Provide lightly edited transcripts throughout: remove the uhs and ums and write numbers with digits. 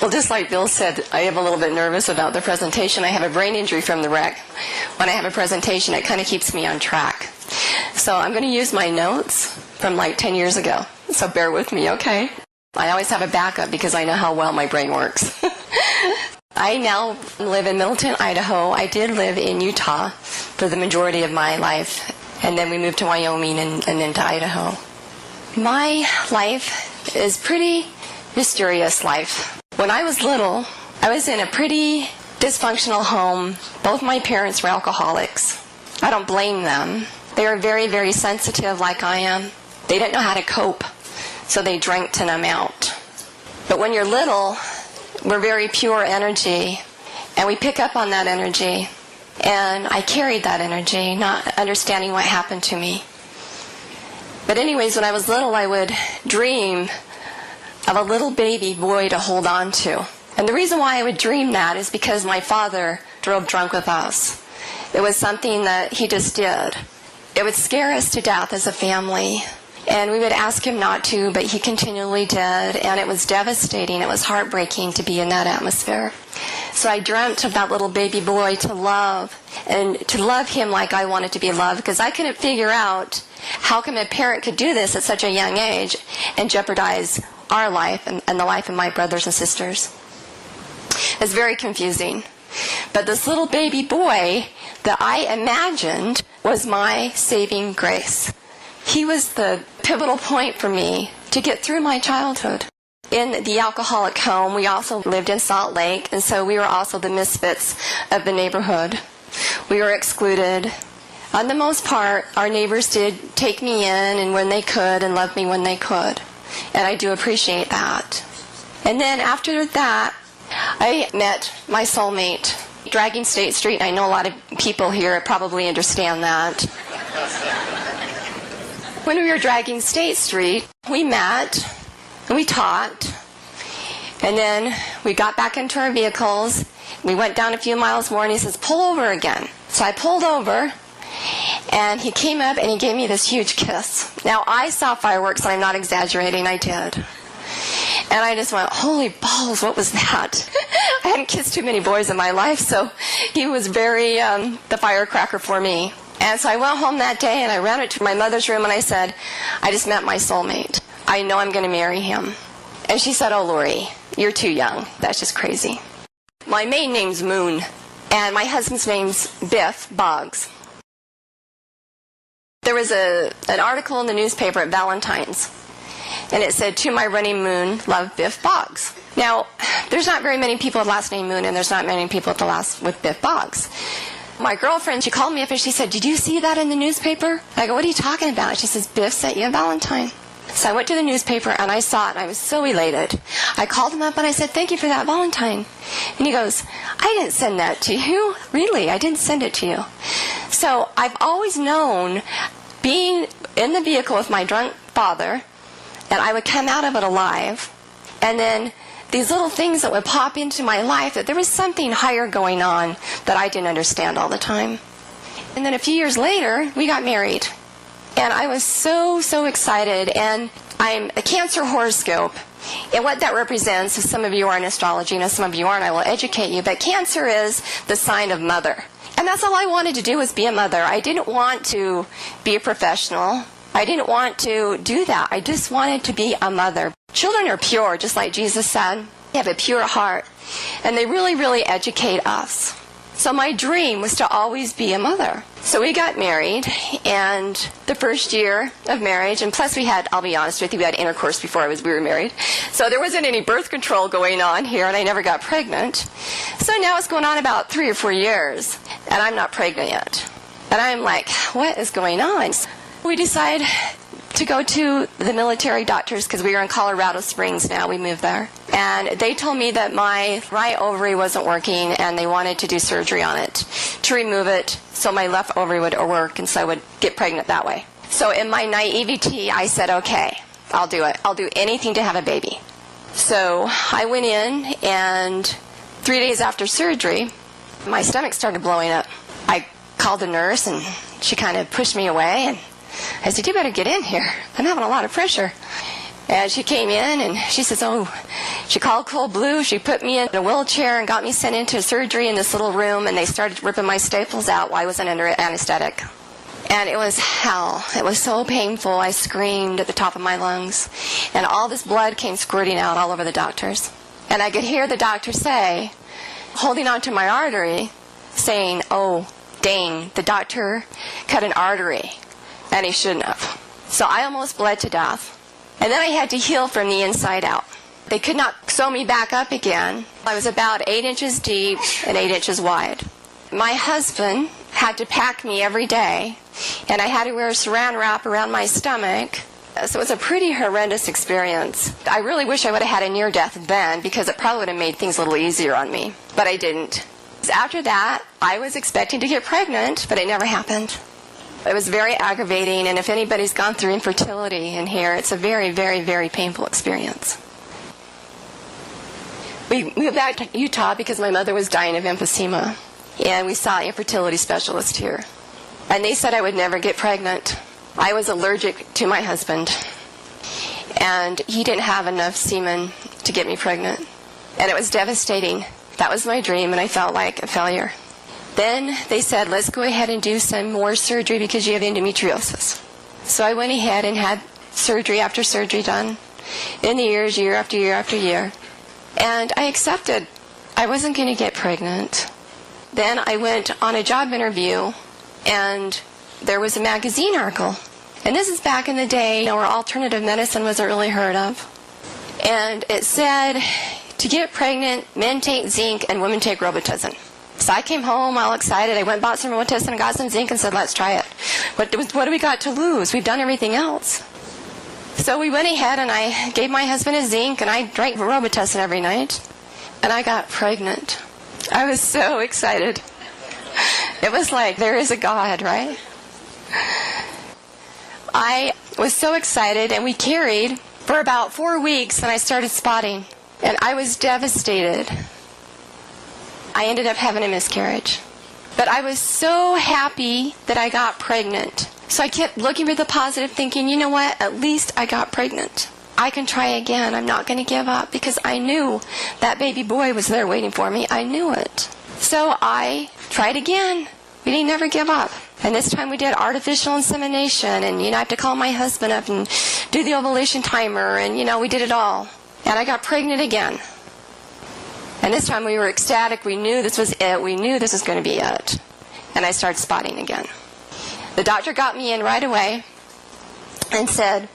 Well, just like Bill said, I am a little bit nervous about the presentation. I have a brain injury from the wreck. When I have a presentation, it kind of keeps me on track. So I'm going to use my notes from like 10 years ago. So bear with me, okay? I always have a backup because I know how well my brain works. I now live in Middleton, Idaho. I did live in Utah for the majority of my life. And then we moved to Wyoming and then to Idaho. My life is pretty mysterious life. When I was little, I was in a pretty dysfunctional home. Both my parents were alcoholics. I don't blame them. They were very, very sensitive like I am. They didn't know how to cope, so they drank to numb out. But when you're little, we're very pure energy, and we pick up on that energy. And I carried that energy, not understanding what happened to me. But anyways, when I was little, I would dream of a little baby boy to hold on to. And the reason why I would dream that is because my father drove drunk with us. It was something that he just did. It would scare us to death as a family. And we would ask him not to, but he continually did. And it was devastating. It was heartbreaking to be in that atmosphere. So I dreamt of that little baby boy to love, and to love him like I wanted to be loved, because I couldn't figure out how come a parent could do this at such a young age and jeopardize our life and the life of my brothers and sisters. It's very confusing. But this little baby boy that I imagined was my saving grace. He was the pivotal point for me to get through my childhood. In the alcoholic home, we also lived in Salt Lake, and so we were also the misfits of the neighborhood. We were excluded. On the most part, our neighbors did take me in and when they could and love me when they could. And I do appreciate that. And then after that, I met my soulmate. Dragging State Street, I know a lot of people here probably understand that. When we were dragging State Street, we met and we talked. And then we got back into our vehicles. We went down a few miles more and he says, pull over again. So I pulled over. And he came up and he gave me this huge kiss. Now, I saw fireworks, and I'm not exaggerating, I did. And I just went, holy balls, what was that? I hadn't kissed too many boys in my life, so he was very the firecracker for me. And so I went home that day, and I ran to my mother's room, and I said, I just met my soulmate. I know I'm going to marry him. And she said, oh, Laurie, you're too young. That's just crazy. My maiden name's Moon, and my husband's name's Biff Boggs. There was an article in the newspaper at Valentine's, and it said, to my running moon, love Biff Boggs. Now, there's not very many people with the last name Moon, and there's not many people with Biff Boggs. My girlfriend, she called me up and she said, did you see that in the newspaper? I go, what are you talking about? She says, Biff sent you a Valentine. So I went to the newspaper and I saw it, and I was so elated. I called him up and I said, thank you for that Valentine. And he goes, I didn't send that to you. Really, I didn't send it to you. So I've always known, being in the vehicle with my drunk father, that I would come out of it alive. And then these little things that would pop into my life, that there was something higher going on that I didn't understand all the time. And then a few years later, we got married. And I was so, so excited. And I'm a Cancer horoscope. And what that represents, if some of you are in astrology, and if some of you aren't, I will educate you. But Cancer is the sign of mother. And that's all I wanted to do, was be a mother. I didn't want to be a professional. I didn't want to do that. I just wanted to be a mother. Children are pure, just like Jesus said. They have a pure heart. And they really, really educate us. So my dream was to always be a mother. So we got married, and the first year of marriage, and plus we had, I'll be honest with you, we had intercourse before we were married. So there wasn't any birth control going on here, and I never got pregnant. So now it's going on about 3 or 4 years, and I'm not pregnant yet. And I'm like, what is going on? We decided to go to the military doctors, because we were in Colorado Springs now. We moved there. And they told me that my right ovary wasn't working, and they wanted to do surgery on it to remove it so my left ovary would work, and so I would get pregnant that way. So in my naivety, I said, okay, I'll do it. I'll do anything to have a baby. So I went in, and 3 days after surgery, my stomach started blowing up. I called the nurse, and she kind of pushed me away, and I said, you better get in here. I'm having a lot of pressure. And she came in and she says, she called Cold Blue. She put me in a wheelchair and got me sent into surgery in this little room, and they started ripping my staples out while I was under anesthetic. And it was hell. It was so painful. I screamed at the top of my lungs. And all this blood came squirting out all over the doctors. And I could hear the doctor say, holding on to my artery, saying, "Oh, dang, the doctor cut an artery, and he shouldn't have." So I almost bled to death. And then I had to heal from the inside out. They could not sew me back up again. I was about 8 inches deep and 8 inches wide. My husband had to pack me every day, and I had to wear a saran wrap around my stomach. So it was a pretty horrendous experience. I really wish I would have had a near-death then, because it probably would have made things a little easier on me. But I didn't. After that, I was expecting to get pregnant, but it never happened. It was very aggravating, and if anybody's gone through infertility in here, it's a very, very, very painful experience. We moved back to Utah because my mother was dying of emphysema, and we saw an infertility specialist here. And they said I would never get pregnant. I was allergic to my husband, and he didn't have enough semen to get me pregnant. And it was devastating. That was my dream, and I felt like a failure. Then they said, let's go ahead and do some more surgery because you have endometriosis. So I went ahead and had surgery after surgery done in the years, year after year after year. And I accepted I wasn't going to get pregnant. Then I went on a job interview, and there was a magazine article. And this is back in the day where alternative medicine wasn't really heard of. And it said, to get pregnant, men take zinc and women take Robitussin. So I came home all excited. I went and bought some Robitussin and got some zinc and said, let's try it. What do we got to lose? We've done everything else. So we went ahead, and I gave my husband a zinc, and I drank Robitussin every night. And I got pregnant. I was so excited. It was like, there is a God, right? I was so excited, and we carried for about 4 weeks, and I started spotting. And I was devastated. I ended up having a miscarriage. But I was so happy that I got pregnant. So I kept looking for the positive, thinking, you know what, at least I got pregnant. I can try again. I'm not going to give up, because I knew that baby boy was there waiting for me. I knew it. So I tried again. We didn't never give up. And this time we did artificial insemination, and, I have to call my husband up and do the ovulation timer, and, we did it all. And I got pregnant again. And this time we were ecstatic. We knew this was it. We knew this was going to be it. And I started spotting again. The doctor got me in right away and said,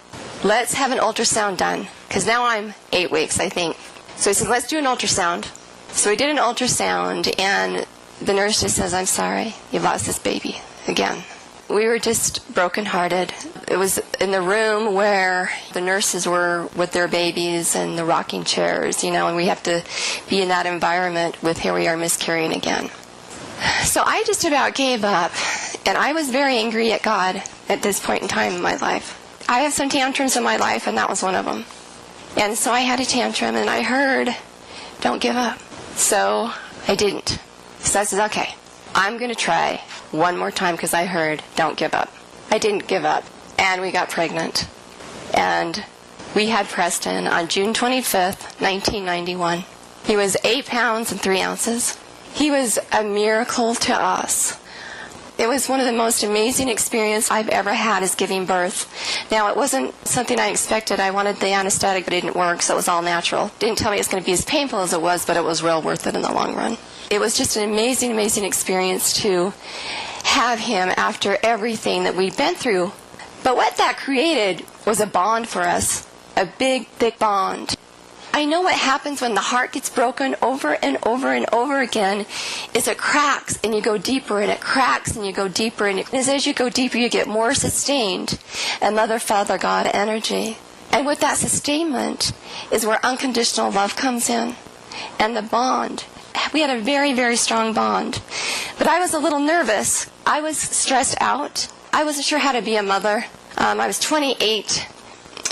let's have an ultrasound done. Because now I'm 8 weeks, I think. So he said, let's do an ultrasound. So we did an ultrasound, and the nurse just says, I'm sorry, you've lost this baby again. We were just brokenhearted. It was in the room where the nurses were with their babies and the rocking chairs, and we have to be in that environment with, here we are miscarrying again. So I just about gave up, and I was very angry at God at this point in time in my life. I have some tantrums in my life, and that was one of them. And so I had a tantrum, and I heard, don't give up. So I didn't. So I said, okay, I'm going to try one more time, because I heard, don't give up. I didn't give up, and we got pregnant. And we had Preston on June 25th, 1991. He was 8 pounds and 3 ounces. He was a miracle to us. It was one of the most amazing experiences I've ever had, is giving birth. Now, it wasn't something I expected. I wanted the anesthetic, but it didn't work, so it was all natural. Didn't tell me it was going to be as painful as it was, but it was real worth it in the long run. It was just an amazing, amazing experience to have him after everything that we'd been through. But what that created was a bond for us, a big, thick bond. I know what happens when the heart gets broken over and over and over again is it cracks, and you go deeper, and it cracks, and you go deeper, and as you go deeper, you get more sustained and Mother, Father, God energy. And with that sustainment is where unconditional love comes in, and the bond. We had a very, very strong bond. But I was a little nervous. I was stressed out. I wasn't sure how to be a mother. I was 28.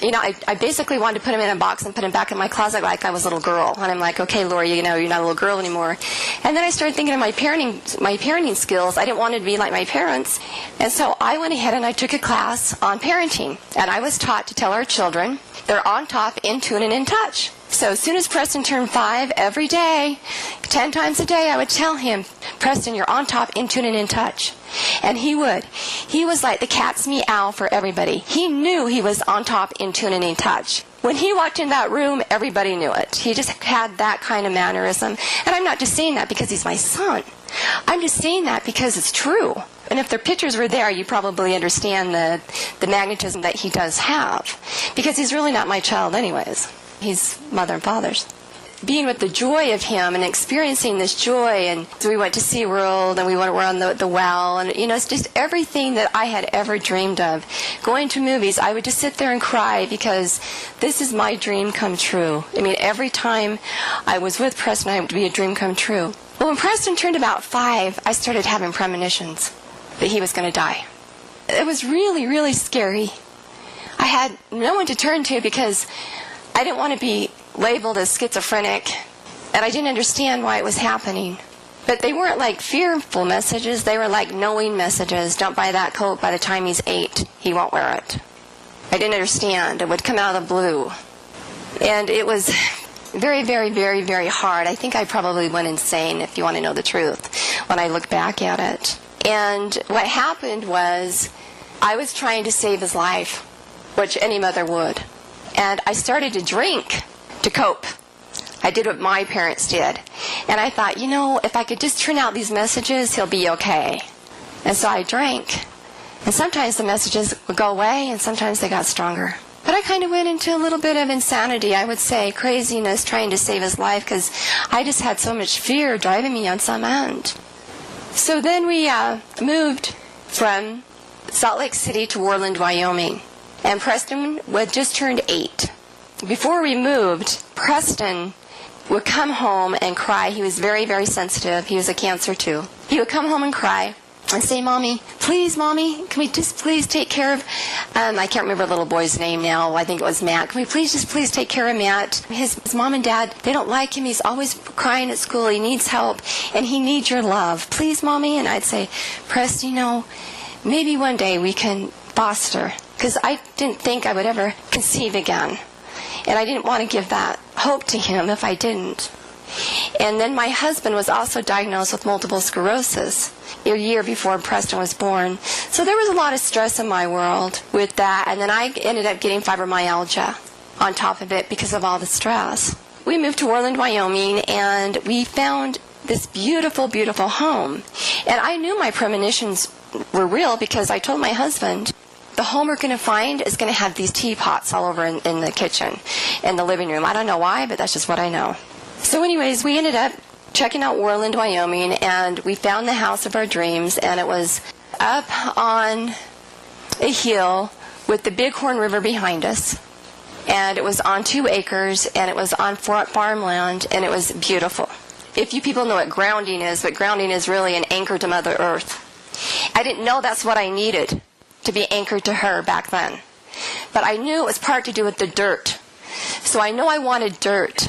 I basically wanted to put him in a box and put him back in my closet like I was a little girl. And I'm like, okay, Laurie, you're not a little girl anymore. And then I started thinking of my parenting skills. I didn't want to be like my parents. And so I went ahead and I took a class on parenting. And I was taught to tell our children They're on top, in tune, and in touch. So as soon as Preston turned 5, every day, 10 times a day, I would tell him, Preston, you're on top, in tune, and in touch. And he would. He was like the cat's meow for everybody. He knew he was on top, in tune, and in touch. When he walked in that room, everybody knew it. He just had that kind of mannerism. And I'm not just saying that because he's my son. I'm just saying that because it's true. And if their pictures were there, you probably understand the magnetism that he does have. Because he's really not my child anyways. He's mother and father's. Being with the joy of him and experiencing this joy, and so we went to SeaWorld and we were on the well, and it's just everything that I had ever dreamed of. Going to movies, I would just sit there and cry because this is my dream come true. I mean, every time I was with Preston, it would be a dream come true. Well, when Preston turned about 5, I started having premonitions that he was going to die. It was really, really scary. I had no one to turn to because I didn't want to be labeled as schizophrenic, and I didn't understand why it was happening. But they weren't like fearful messages. They were like knowing messages. Don't buy that coat. By the time he's 8, he won't wear it. I didn't understand. It would come out of the blue. And it was very, very, very, very hard. I think I probably went insane, if you want to know the truth, when I look back at it. And what happened was I was trying to save his life, which any mother would. And I started to drink to cope. I did what my parents did. And I thought, if I could just turn out these messages, he'll be okay. And so I drank. And sometimes the messages would go away, and sometimes they got stronger. But I kind of went into a little bit of insanity, I would say, craziness, trying to save his life, because I just had so much fear driving me on some end. So then we moved from Salt Lake City to Worland, Wyoming. And Preston had just turned 8. Before we moved, Preston would come home and cry. He was very, very sensitive. He was a Cancer too. He would come home and cry and say, Mommy, can we just please take care of, I can't remember the little boy's name now. I think it was Matt. Can we please take care of Matt? His mom and dad, they don't like him. He's always crying at school. He needs help, and he needs your love. Please, Mommy. And I'd say, Preston, maybe one day we can foster. Because I didn't think I would ever conceive again. And I didn't want to give that hope to him if I didn't. And then my husband was also diagnosed with multiple sclerosis a year before Preston was born. So there was a lot of stress in my world with that. And then I ended up getting fibromyalgia on top of it because of all the stress. We moved to Worland, Wyoming, and we found this beautiful, beautiful home. And I knew my premonitions were real because I told my husband, the home we're going to find is going to have these teapots all over in the kitchen, in the living room. I don't know why, but that's just what I know. So anyways, we ended up checking out Worland, Wyoming, and we found the house of our dreams, and it was up on a hill with the Bighorn River behind us. And it was on 2 acres, and it was on farmland, and it was beautiful. If you people know what grounding is, but grounding is really an anchor to Mother Earth. I didn't know that's what I needed to be anchored to her back then. But I knew it was part to do with the dirt. So I know I wanted dirt.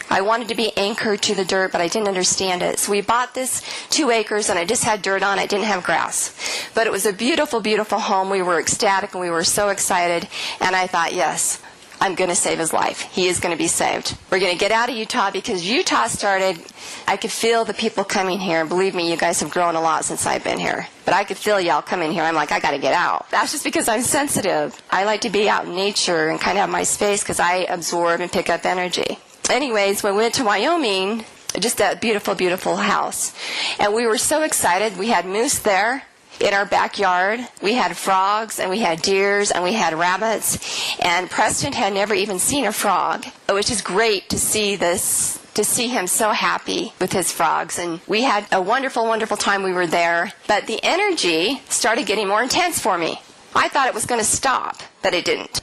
I wanted to be anchored to the dirt, but I didn't understand it. So we bought this 2 acres, and it just had dirt on it. It didn't have grass. But it was a beautiful, beautiful home. We were ecstatic, and we were so excited. And I thought, yes, I'm going to save his life. He is going to be saved. We're going to get out of Utah because Utah started, I could feel the people coming here. Believe me, you guys have grown a lot since I've been here. But I could feel y'all coming here. I'm like, I got to get out. That's just because I'm sensitive. I like to be out in nature and kind of have my space because I absorb and pick up energy. Anyways, when we went to Wyoming, just that beautiful, beautiful house. And we were so excited. We had moose there in our backyard. We had frogs, and we had deers, and we had rabbits. And Preston had never even seen a frog, which is great to see this, to see him so happy with his frogs. And we had a wonderful, wonderful time. We were there. But the energy started getting more intense for me. I thought it was going to stop, but it didn't.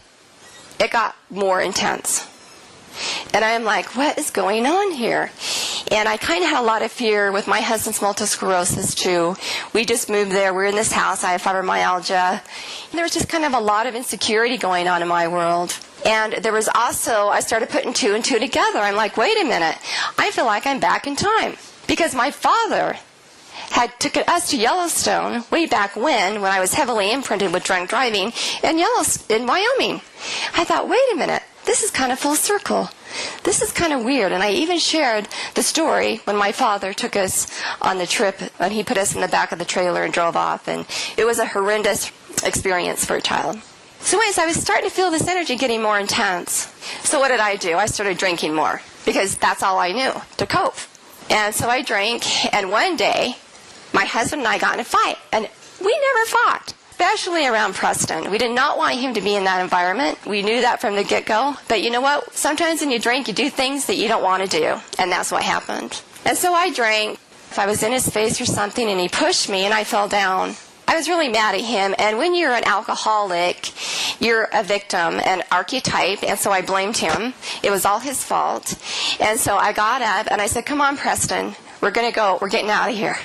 It got more intense. And I'm like, what is going on here? And I kind of had a lot of fear with my husband's multiple sclerosis, too. We just moved there. We're in this house. I have fibromyalgia. And there was just kind of a lot of insecurity going on in my world. And there was also, I started putting 2 and 2 together. I'm like, wait a minute. I feel like I'm back in time. Because my father had took us to Yellowstone way back when I was heavily imprinted with drunk driving in Wyoming. I thought, wait a minute. this is kind of full circle. This is kind of weird. And I even shared the story when my father took us on the trip, and he put us in the back of the trailer and drove off. And it was a horrendous experience for a child. So anyways, I was starting to feel this energy getting more intense. So what did I do? I started drinking more, because that's all I knew to cope. And so I drank, and one day, my husband and I got in a fight. And we never fought, especially around Preston. We did not want him to be in that environment. We knew that from the get-go. But you know what? Sometimes when you drink, you do things that you don't want to do. And that's what happened. And so I drank. If I was in his face or something, and he pushed me, and I fell down. I was really mad at him. And when you're an alcoholic, you're a victim, an archetype. And so I blamed him. It was all his fault. And so I got up, and I said, come on, Preston. We're going to go. We're getting out of here.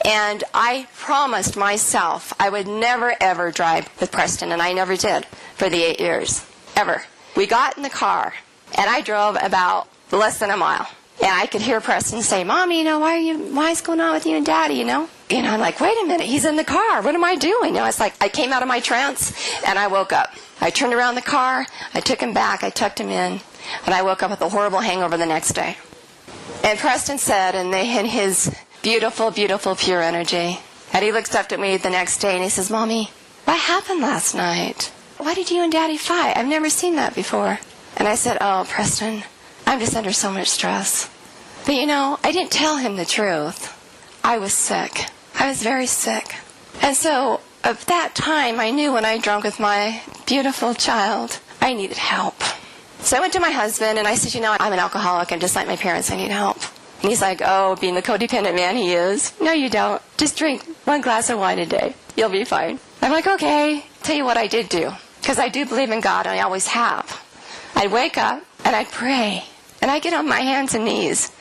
And I promised myself I would never, ever drive with Preston, and I never did for the 8 years, ever. We got in the car, and I drove about less than a mile. And I could hear Preston say, Mommy, you know, why is going on with you and Daddy, you know? And I'm like, wait a minute, he's in the car. What am I doing? You know, it's like I came out of my trance, and I woke up. I turned around the car, I took him back, I tucked him in, and I woke up with a horrible hangover the next day. And Preston said, in his beautiful, beautiful, pure energy. And he looks up at me the next day and he says, Mommy, what happened last night? Why did you and Daddy fight? I've never seen that before. And I said, oh, Preston, I'm just under so much stress. But you know, I didn't tell him the truth. I was sick. I was very sick. And so at that time, I knew when I drank with my beautiful child, I needed help. So I went to my husband and I said, you know, I'm an alcoholic. I'm just like my parents. I need help. And he's like, oh, being the codependent man he is. No, you don't. Just drink 1 glass of wine a day. You'll be fine. I'm like, okay. Tell you what I did do. Because I do believe in God, and I always have. I'd wake up, and I'd pray. And I'd get on my hands and knees.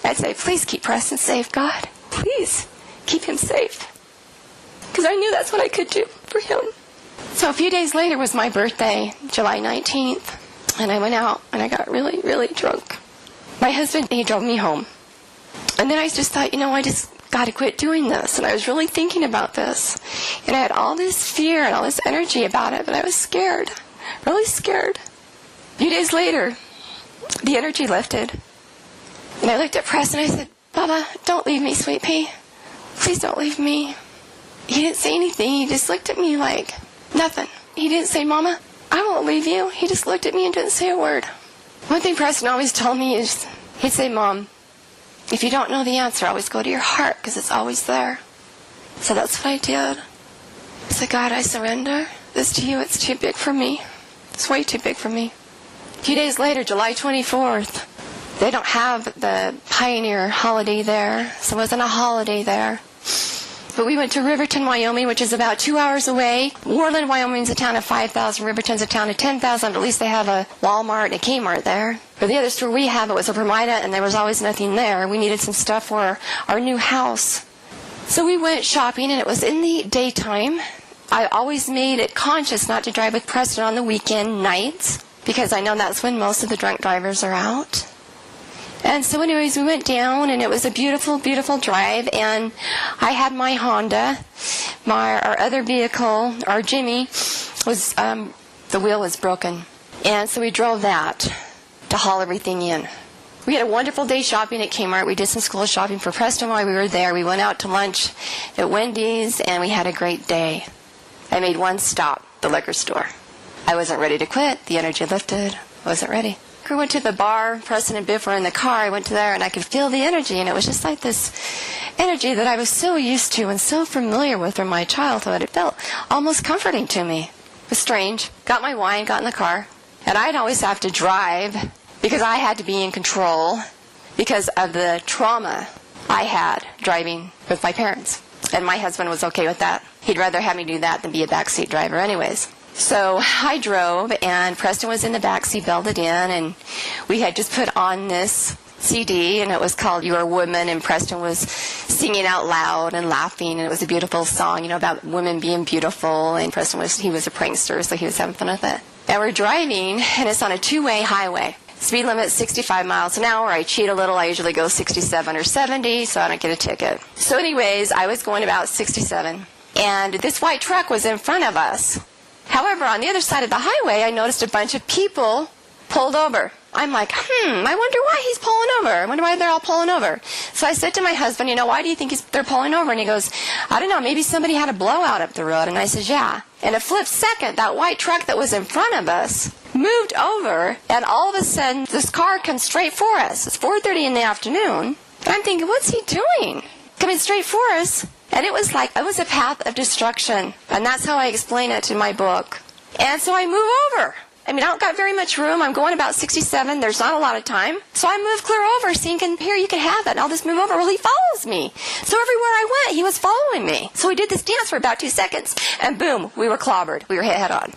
I'd say, please keep Preston safe, God. Please keep him safe. Because I knew that's what I could do for him. So a few days later was my birthday, July 19th. And I went out, and I got really, really drunk. My husband, he drove me home. And then I just thought, you know, I just got to quit doing this. And I was really thinking about this. And I had all this fear and all this energy about it, but I was scared, really scared. A few days later, the energy lifted. And I looked at Preston and I said, Baba, don't leave me, sweet pea. Please don't leave me. He didn't say anything. He just looked at me like nothing. He didn't say, Mama, I won't leave you. He just looked at me and didn't say a word. One thing Preston always told me is, he'd say, Mom, if you don't know the answer, always go to your heart, because it's always there. So that's what I did. I said, God, I surrender this to you. It's too big for me. It's way too big for me. A few days later, July 24th, they don't have the Pioneer holiday there, so it wasn't a holiday there. But we went to Riverton, Wyoming, which is about 2 hours away. Warland, Wyoming's a town of 5,000. Riverton's a town of 10,000. But at least they have a Walmart and a Kmart there. But the other store we have, it was a Bromida, and there was always nothing there. We needed some stuff for our new house. So we went shopping, and it was in the daytime. I always made it conscious not to drive with Preston on the weekend nights, because I know that's when most of the drunk drivers are out. And so anyways, we went down, and it was a beautiful, beautiful drive, and I had my Honda. Our other vehicle, our Jimmy, was the wheel was broken. And so we drove that to haul everything in. We had a wonderful day shopping at Kmart. We did some school shopping for Preston while we were there. We went out to lunch at Wendy's, and we had a great day. I made one stop, the liquor store. I wasn't ready to quit. The energy lifted. I wasn't ready. I went to the bar. Preston and Biff were in the car. I went to there, and I could feel the energy, and it was just like this energy that I was so used to and so familiar with from my childhood. It felt almost comforting to me. It was strange. Got my wine, got in the car, and I'd always have to drive because I had to be in control because of the trauma I had driving with my parents. And my husband was okay with that. He'd rather have me do that than be a backseat driver anyways. So I drove, and Preston was in the backseat, belted in, and we had just put on this CD, and it was called You're a Woman, and Preston was singing out loud and laughing, and it was a beautiful song, you know, about women being beautiful, and Preston he was a prankster, so he was having fun with it. And we're driving, and it's on a two-way highway. Speed limit 65 miles an hour. I cheat a little. I usually go 67 or 70, so I don't get a ticket. So anyways, I was going about 67, and this white truck was in front of us. However, on the other side of the highway, I noticed a bunch of people pulled over. I'm like, I wonder why he's pulling over. I wonder why they're all pulling over. So I said to my husband, why do you think they're pulling over? And he goes, I don't know, maybe somebody had a blowout up the road. And I said, yeah. In a flip second, that white truck that was in front of us moved over, and all of a sudden, this car comes straight for us. It's 4:30 in the afternoon. And I'm thinking, what's he doing? Coming straight for us. And it was a path of destruction. And that's how I explain it in my book. And so I move over. I don't got very much room. I'm going about 67. There's not a lot of time. So I move clear over, thinking, here, you can have that. And I'll just move over. Well, he follows me. So everywhere I went, he was following me. So we did this dance for about 2 seconds, and boom, we were clobbered. We were hit head on.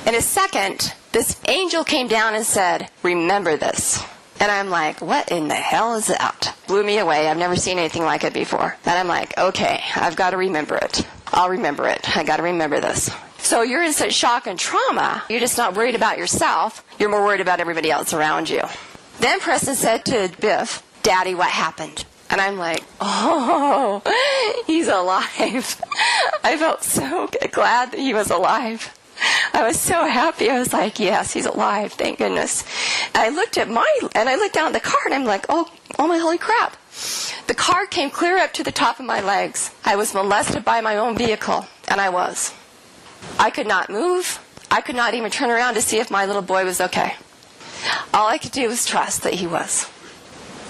In a second, this angel came down and said, remember this. And I'm like, what in the hell is that? Blew me away. I've never seen anything like it before. And I'm like, okay, I've got to remember it. I'll remember it. I got to remember this. So you're in such shock and trauma, you're just not worried about yourself. You're more worried about everybody else around you. Then Preston said to Biff, Daddy, what happened? And I'm like, oh, he's alive. I felt so glad that he was alive. I was so happy. I was like, yes, he's alive. Thank goodness. And I looked down at the car, and I'm like, oh my holy crap. The car came clear up to the top of my legs. I was molested by my own vehicle, and I was. I could not move. I could not even turn around to see if my little boy was okay. All I could do was trust that he was.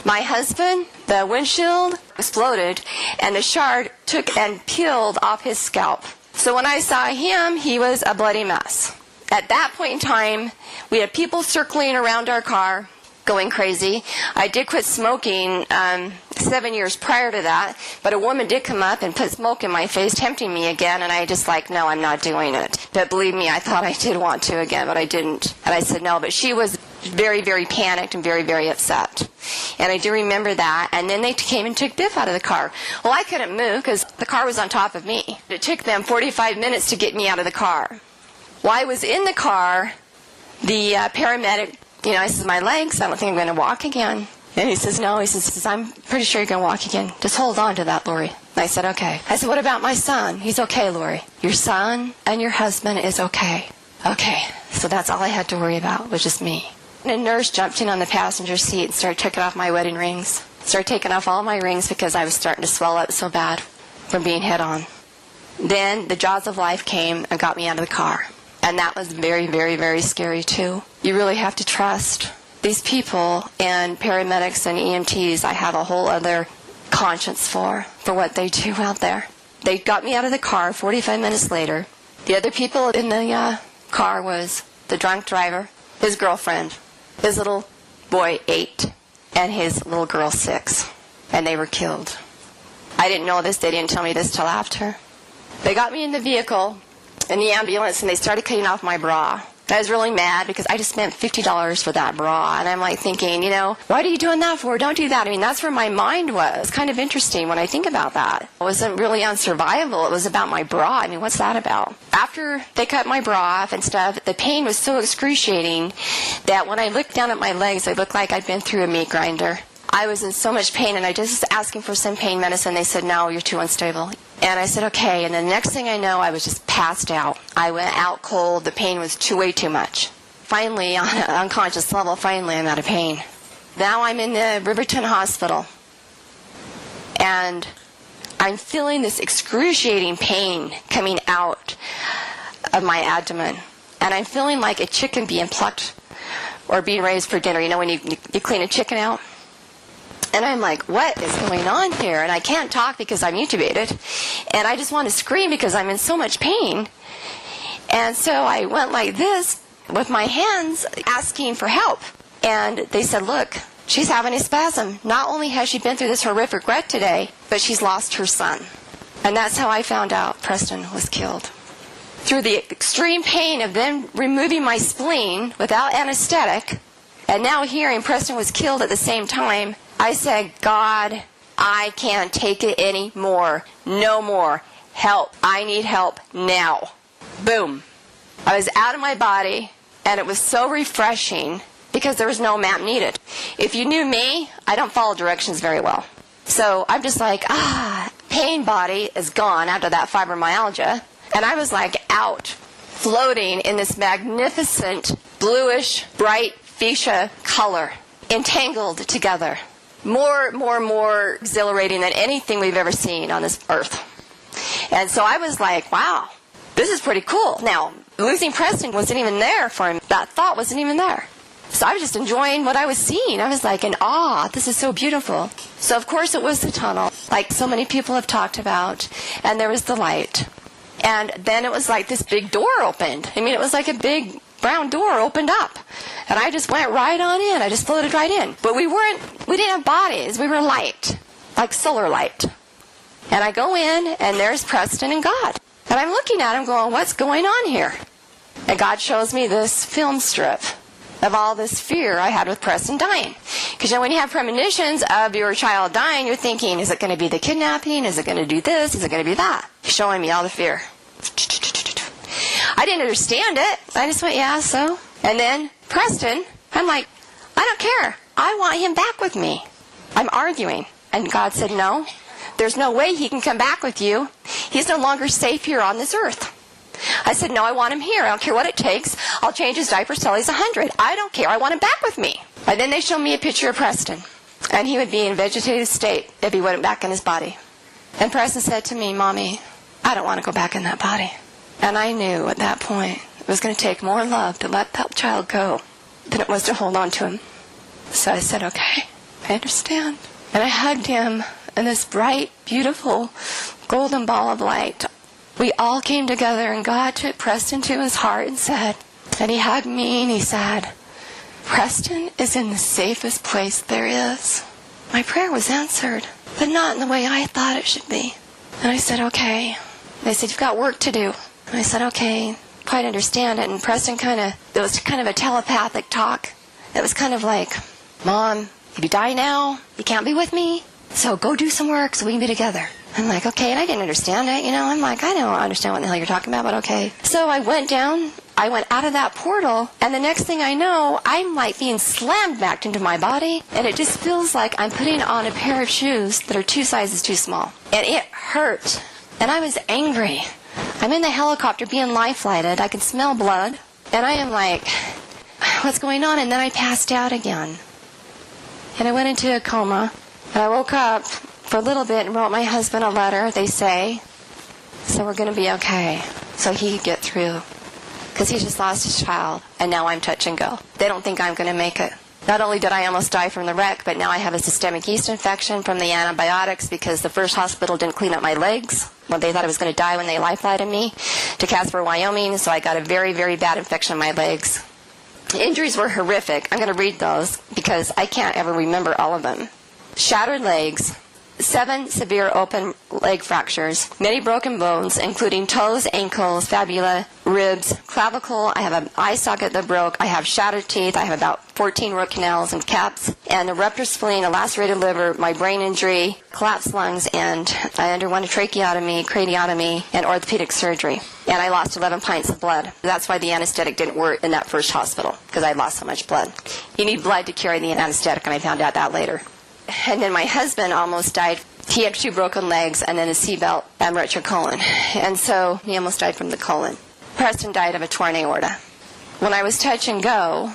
My husband, the windshield exploded, and the shard took and peeled off his scalp. So when I saw him, he was a bloody mess. At that point in time, we had people circling around our car, going crazy. I did quit smoking 7 years prior to that, but a woman did come up and put smoke in my face, tempting me again, and I just no, I'm not doing it. But believe me, I thought I did want to again, but I didn't. And I said no, but she was very, very panicked and very, very upset. And I do remember that. And then they came and took Biff out of the car. Well, I couldn't move because the car was on top of me. It took them 45 minutes to get me out of the car. While I was in the car, the paramedic, I said, my legs, I don't think I'm going to walk again. And he says, no, he says, I'm pretty sure you're going to walk again. Just hold on to that, Laurie. And I said, okay. I said, what about my son? He's okay, Laurie. Your son and your husband is okay. Okay. So that's all I had to worry about, was just me. And a nurse jumped in on the passenger seat and started taking off my wedding rings. Started taking off all my rings because I was starting to swell up so bad from being hit on. Then the jaws of life came and got me out of the car. And that was very, very, very scary too. You really have to trust these people, and paramedics and EMTs. I have a whole other conscience for what they do out there. They got me out of the car 45 minutes later. The other people in the car was the drunk driver, his girlfriend, his little boy 8, and his little girl 6. And they were killed. I didn't know this. They didn't tell me this till after. They got me in the vehicle, in the ambulance, and they started cutting off my bra. I was really mad because I just spent $50 for that bra. And I'm thinking, what are you doing that for? Don't do that. That's where my mind was. It's kind of interesting when I think about that. It wasn't really on survival. It was about my bra. What's that about? After they cut my bra off and stuff, the pain was so excruciating that when I looked down at my legs, I looked like I'd been through a meat grinder. I was in so much pain, and I just was asking for some pain medicine. They said, no, you're too unstable. And I said, okay. And the next thing I know, I was just passed out. I went out cold. The pain was way too much. Finally, on an unconscious level, I'm out of pain. Now I'm in the Riverton Hospital. And I'm feeling this excruciating pain coming out of my abdomen. And I'm feeling like a chicken being plucked or being raised for dinner. When you clean a chicken out? And I'm like, what is going on here? And I can't talk because I'm intubated. And I just want to scream because I'm in so much pain. And so I went like this with my hands asking for help. And they said, look, she's having a spasm. Not only has she been through this horrific wreck today, but she's lost her son. And that's how I found out Preston was killed. Through the extreme pain of them removing my spleen without anesthetic, and now hearing Preston was killed at the same time, I said, God, I can't take it anymore. No more. Help. I need help now. Boom. I was out of my body, and it was so refreshing because there was no map needed. If you knew me, I don't follow directions very well. So I'm just like, pain body is gone after that fibromyalgia. And I was out, floating in this magnificent, bluish, bright fuchsia color, entangled together. More exhilarating than anything we've ever seen on this earth. And so I was like, wow, this is pretty cool. Now, losing Preston wasn't even there for him. That thought wasn't even there. So I was just enjoying what I was seeing. I was like in awe. This is so beautiful. So of course it was the tunnel, like so many people have talked about. And there was the light. And then it was like this big door opened. I mean, it was like a big brown door opened up. And I just went right on in. I just floated right in. But we didn't have bodies. We were light, like solar light. And I go in, and there's Preston and God. And I'm looking at him going, what's going on here? And God shows me this film strip of all this fear I had with Preston dying. Because when you have premonitions of your child dying, you're thinking, is it going to be the kidnapping? Is it going to do this? Is it going to be that? He's showing me all the fear. I didn't understand it. I just went, yeah, so. And then Preston, I'm like, I don't care. I want him back with me. I'm arguing. And God said, no, there's no way he can come back with you. He's no longer safe here on this earth. I said, no, I want him here. I don't care what it takes. I'll change his diapers till he's 100. I don't care. I want him back with me. And then they showed me a picture of Preston. And he would be in vegetative state if he went back in his body. And Preston said to me, Mommy, I don't want to go back in that body. And I knew at that point it was going to take more love to let that child go than it was to hold on to him. So I said, okay, I understand. And I hugged him in this bright, beautiful, golden ball of light. We all came together, and God took Preston to his heart and said, and he hugged me, and he said, Preston is in the safest place there is. My prayer was answered, but not in the way I thought it should be. And I said, okay. They said, you've got work to do. And I said, okay, quite understand it. And Preston it was kind of a telepathic talk. It was kind of like, Mom, if you die now, you can't be with me, so go do some work so we can be together. I'm like, okay, and I didn't understand it, I'm like, I don't understand what the hell you're talking about, but okay. So I went down, I went out of that portal, and the next thing I know, I'm like being slammed back into my body, and it just feels like I'm putting on a pair of shoes that are 2 sizes too small. And it hurt, and I was angry. I'm in the helicopter being life-flighted, I can smell blood, and I am like, what's going on? And then I passed out again. And I went into a coma, and I woke up for a little bit and wrote my husband a letter, they say, so we're going to be okay, so he could get through. Because he just lost his child, and now I'm touch and go. They don't think I'm going to make it. Not only did I almost die from the wreck, but now I have a systemic yeast infection from the antibiotics because the first hospital didn't clean up my legs. Well, they thought I was going to die when they life-flighted me to Casper, Wyoming, so I got a very, very bad infection in my legs. The injuries were horrific. I'm going to read those because I can't ever remember all of them. Shattered legs, 7 severe open leg fractures, many broken bones, including toes, ankles, fibula, ribs, clavicle. I have an eye socket that broke. I have shattered teeth. I have about 14 root canals and caps, and a ruptured spleen, a lacerated liver, my brain injury, collapsed lungs, and I underwent a tracheotomy, craniotomy, and orthopedic surgery. And I lost 11 pints of blood. That's why the anesthetic didn't work in that first hospital, because I lost so much blood. You need blood to carry the anesthetic, and I found out that later. And then my husband almost died. He had 2 broken legs and then a seatbelt and ruptured colon. And so he almost died from the colon. Preston died of a torn aorta. When I was touch and go,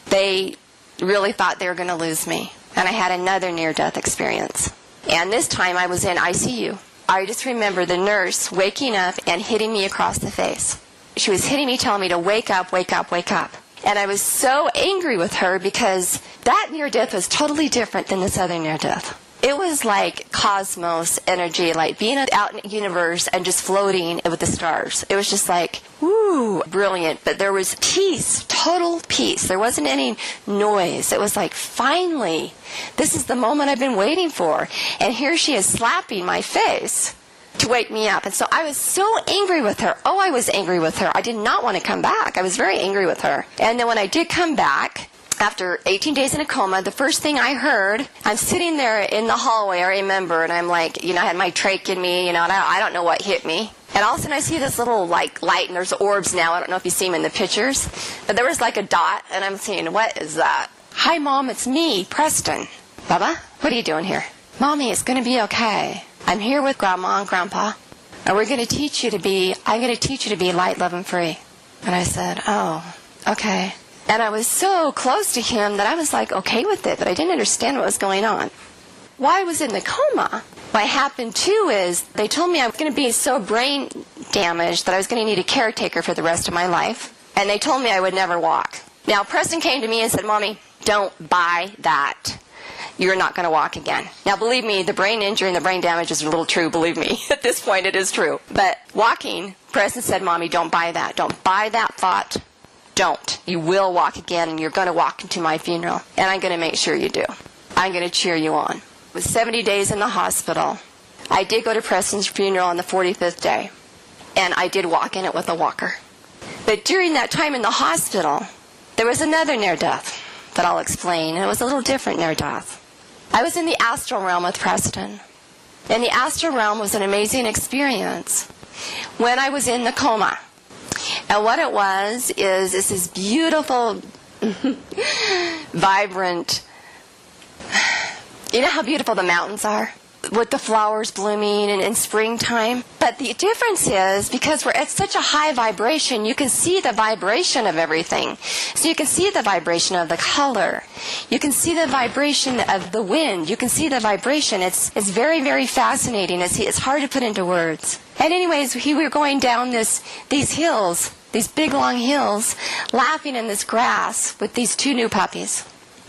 they really thought they were going to lose me. And I had another near-death experience. And this time I was in ICU. I just remember the nurse waking up and hitting me across the face. She was hitting me, telling me to wake up, wake up, wake up. And I was so angry with her because that near-death was totally different than this other near-death. It was like cosmos energy, like being out in the universe and just floating with the stars. It was just like, woo, brilliant. But there was peace, total peace. There wasn't any noise. It was like, finally, this is the moment I've been waiting for. And here she is slapping my face to wake me up. And so I was so angry with her. Oh, I was angry with her. I did not want to come back. I was very angry with her. And then when I did come back, after 18 days in a coma, the first thing I heard, I'm sitting there in the hallway, I remember, and I'm like, I had my trach in me, and I don't know what hit me. And all of a sudden I see this little light, and there's orbs now. I don't know if you see them in the pictures. But there was like a dot, and I'm saying, what is that? Hi, Mom, it's me, Preston. Bubba, what are you doing here? Mommy, it's going to be okay. I'm here with Grandma and Grandpa, and I'm going to teach you to be light, love, and free. And I said, oh, okay. And I was so close to him that I was like okay with it, but I didn't understand what was going on. While I was in the coma, what happened too is they told me I was going to be so brain damaged that I was going to need a caretaker for the rest of my life. And they told me I would never walk. Now, Preston came to me and said, Mommy, don't buy that. You're not going to walk again. Now, believe me, the brain injury and the brain damage is a little true, believe me. At this point, it is true. But walking, Preston said, Mommy, don't buy that. Don't buy that thought. Don't. You will walk again, and you're going to walk into my funeral. And I'm going to make sure you do. I'm going to cheer you on. It was 70 days in the hospital. I did go to Preston's funeral on the 45th day. And I did walk in it with a walker. But during that time in the hospital, there was another near-death that I'll explain. And it was a little different near-death. I was in the astral realm with Preston. And the astral realm was an amazing experience when I was in the coma. And what it was is this beautiful, vibrant, you know how beautiful the mountains are? With the flowers blooming in springtime. But the difference is, because we're at such a high vibration, you can see the vibration of everything. So you can see the vibration of the color. You can see the vibration of the wind. You can see the vibration. It's very, very fascinating. It's hard to put into words. And anyways, we were going down these hills, these big long hills, laughing in this grass with these two new puppies.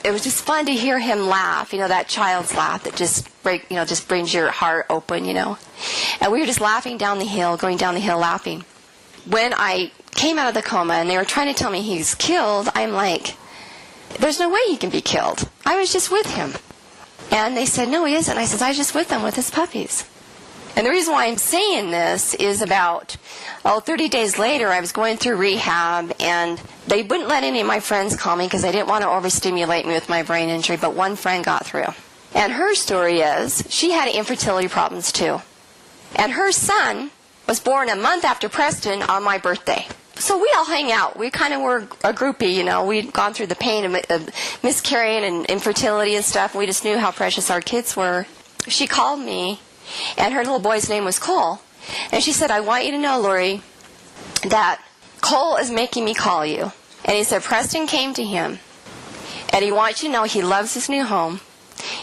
It was just fun to hear him laugh, that child's laugh that just brings your heart open, And we were just laughing down the hill, going down the hill laughing. When I came out of the coma and they were trying to tell me he's killed, I'm like, there's no way he can be killed. I was just with him. And they said, no, he isn't. I said, I was just with him with his puppies. And the reason why I'm saying this is about, 30 days later, I was going through rehab, and they wouldn't let any of my friends call me because they didn't want to overstimulate me with my brain injury, but one friend got through. And her story is, she had infertility problems too. And her son was born a month after Preston on my birthday. So we all hang out. We kind of were a groupie, We'd gone through the pain of miscarrying and infertility and stuff. We just knew how precious our kids were. She called me, and her little boy's name was Cole. And she said, I want you to know, Laurie, that Cole is making me call you. And he said, Preston came to him, and he wants you to know he loves his new home.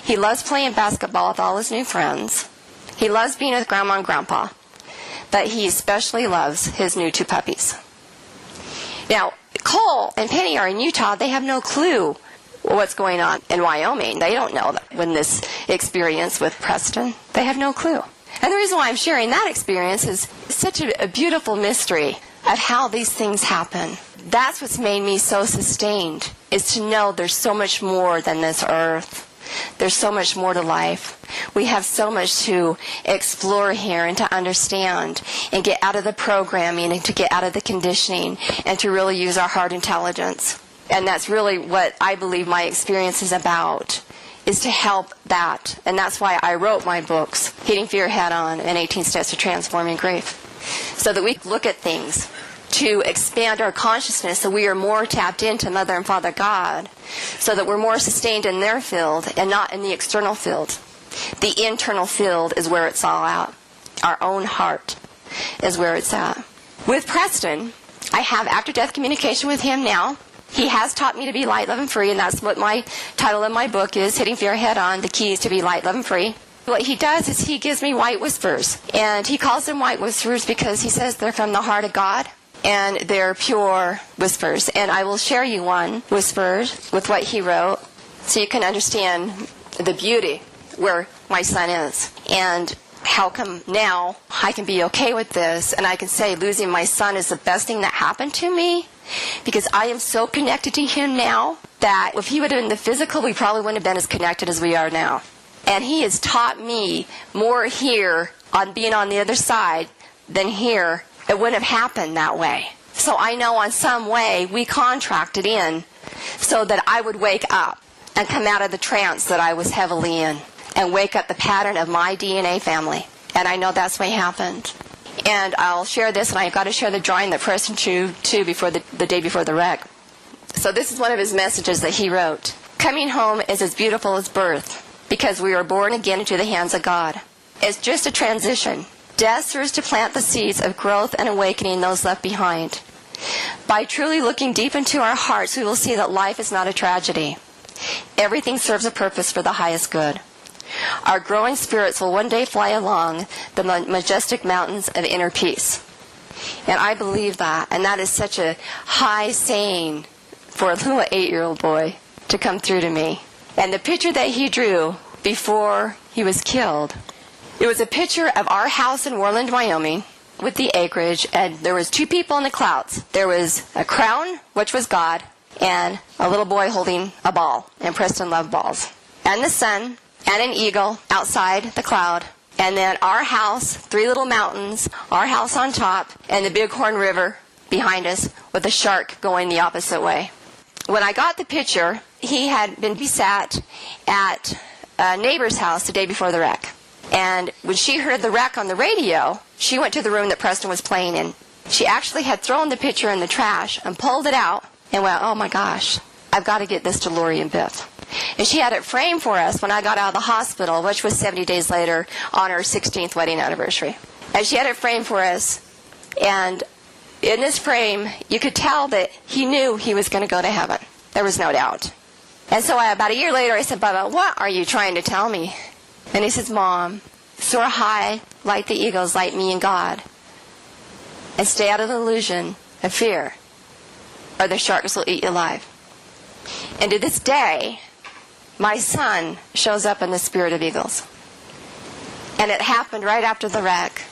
He loves playing basketball with all his new friends. He loves being with Grandma and Grandpa. But he especially loves his new two puppies. Now, Cole and Penny are in Utah. They have no clue what's going on in Wyoming. They don't know that when this experience with Preston. They have no clue. And the reason why I'm sharing that experience is such a beautiful mystery of how these things happen. That's what's made me so sustained, is to know there's so much more than this earth. There's so much more to life. We have so much to explore here and to understand and get out of the programming and to get out of the conditioning and to really use our heart intelligence. And that's really what I believe my experience is about, is to help that. And that's why I wrote my books, Hitting Fear Head On and 18 Steps to Transforming Grief, so that we look at things to expand our consciousness so we are more tapped into Mother and Father God, so that we're more sustained in their field and not in the external field. The internal field is where it's all at. Our own heart is where it's at. With Preston, I have after-death communication with him now. He has taught me to be light, love, and free, and that's what my title of my book is, Hitting Fear Head On, The Keys to Be Light, Love, and Free. What he does is he gives me white whispers, and he calls them white whispers because he says they're from the heart of God, and they're pure whispers. And I will share you one whisper with what he wrote so you can understand the beauty where my son is. And how come now I can be okay with this, and I can say losing my son is the best thing that happened to me, because I am so connected to him now that if he would have been the physical, we probably wouldn't have been as connected as we are now. And he has taught me more here on being on the other side than here. It wouldn't have happened that way. So I know on some way we contracted in so that I would wake up and come out of the trance that I was heavily in and wake up the pattern of my DNA family. And I know that's what happened. And I'll share this, and I've got to share the drawing that Preston drew too before the day before the wreck. So this is one of his messages that he wrote. Coming home is as beautiful as birth, because we are born again into the hands of God. It's just a transition. Death serves to plant the seeds of growth and awakening those left behind. By truly looking deep into our hearts, we will see that life is not a tragedy. Everything serves a purpose for the highest good. Our growing spirits will one day fly along the majestic mountains of inner peace. And I believe that, and that is such a high saying for a little 8-year-old boy to come through to me. And the picture that he drew before he was killed, it was a picture of our house in Worland, Wyoming, with the acreage, and there was 2 people in the clouds. There was a crown, which was God, and a little boy holding a ball, and Preston loved balls. And the sun, and an eagle outside the cloud, and then our house, 3 little mountains, our house on top, and the Bighorn River behind us with a shark going the opposite way. When I got the picture, he had been besat at a neighbor's house the day before the wreck. And when she heard the wreck on the radio, she went to the room that Preston was playing in. She actually had thrown the picture in the trash and pulled it out and went, "Oh my gosh, I've got to get this to Laurie and Biff." And she had it framed for us when I got out of the hospital, which was 70 days later on our 16th wedding anniversary. And she had it framed for us. And in this frame, you could tell that he knew he was going to go to heaven. There was no doubt. And so about a year later, I said, "Bubba, what are you trying to tell me?" And he says, "Mom, soar high like the eagles, like me and God. And stay out of the illusion of fear, or the sharks will eat you alive." And to this day, my son shows up in the spirit of eagles. And it happened right after the wreck,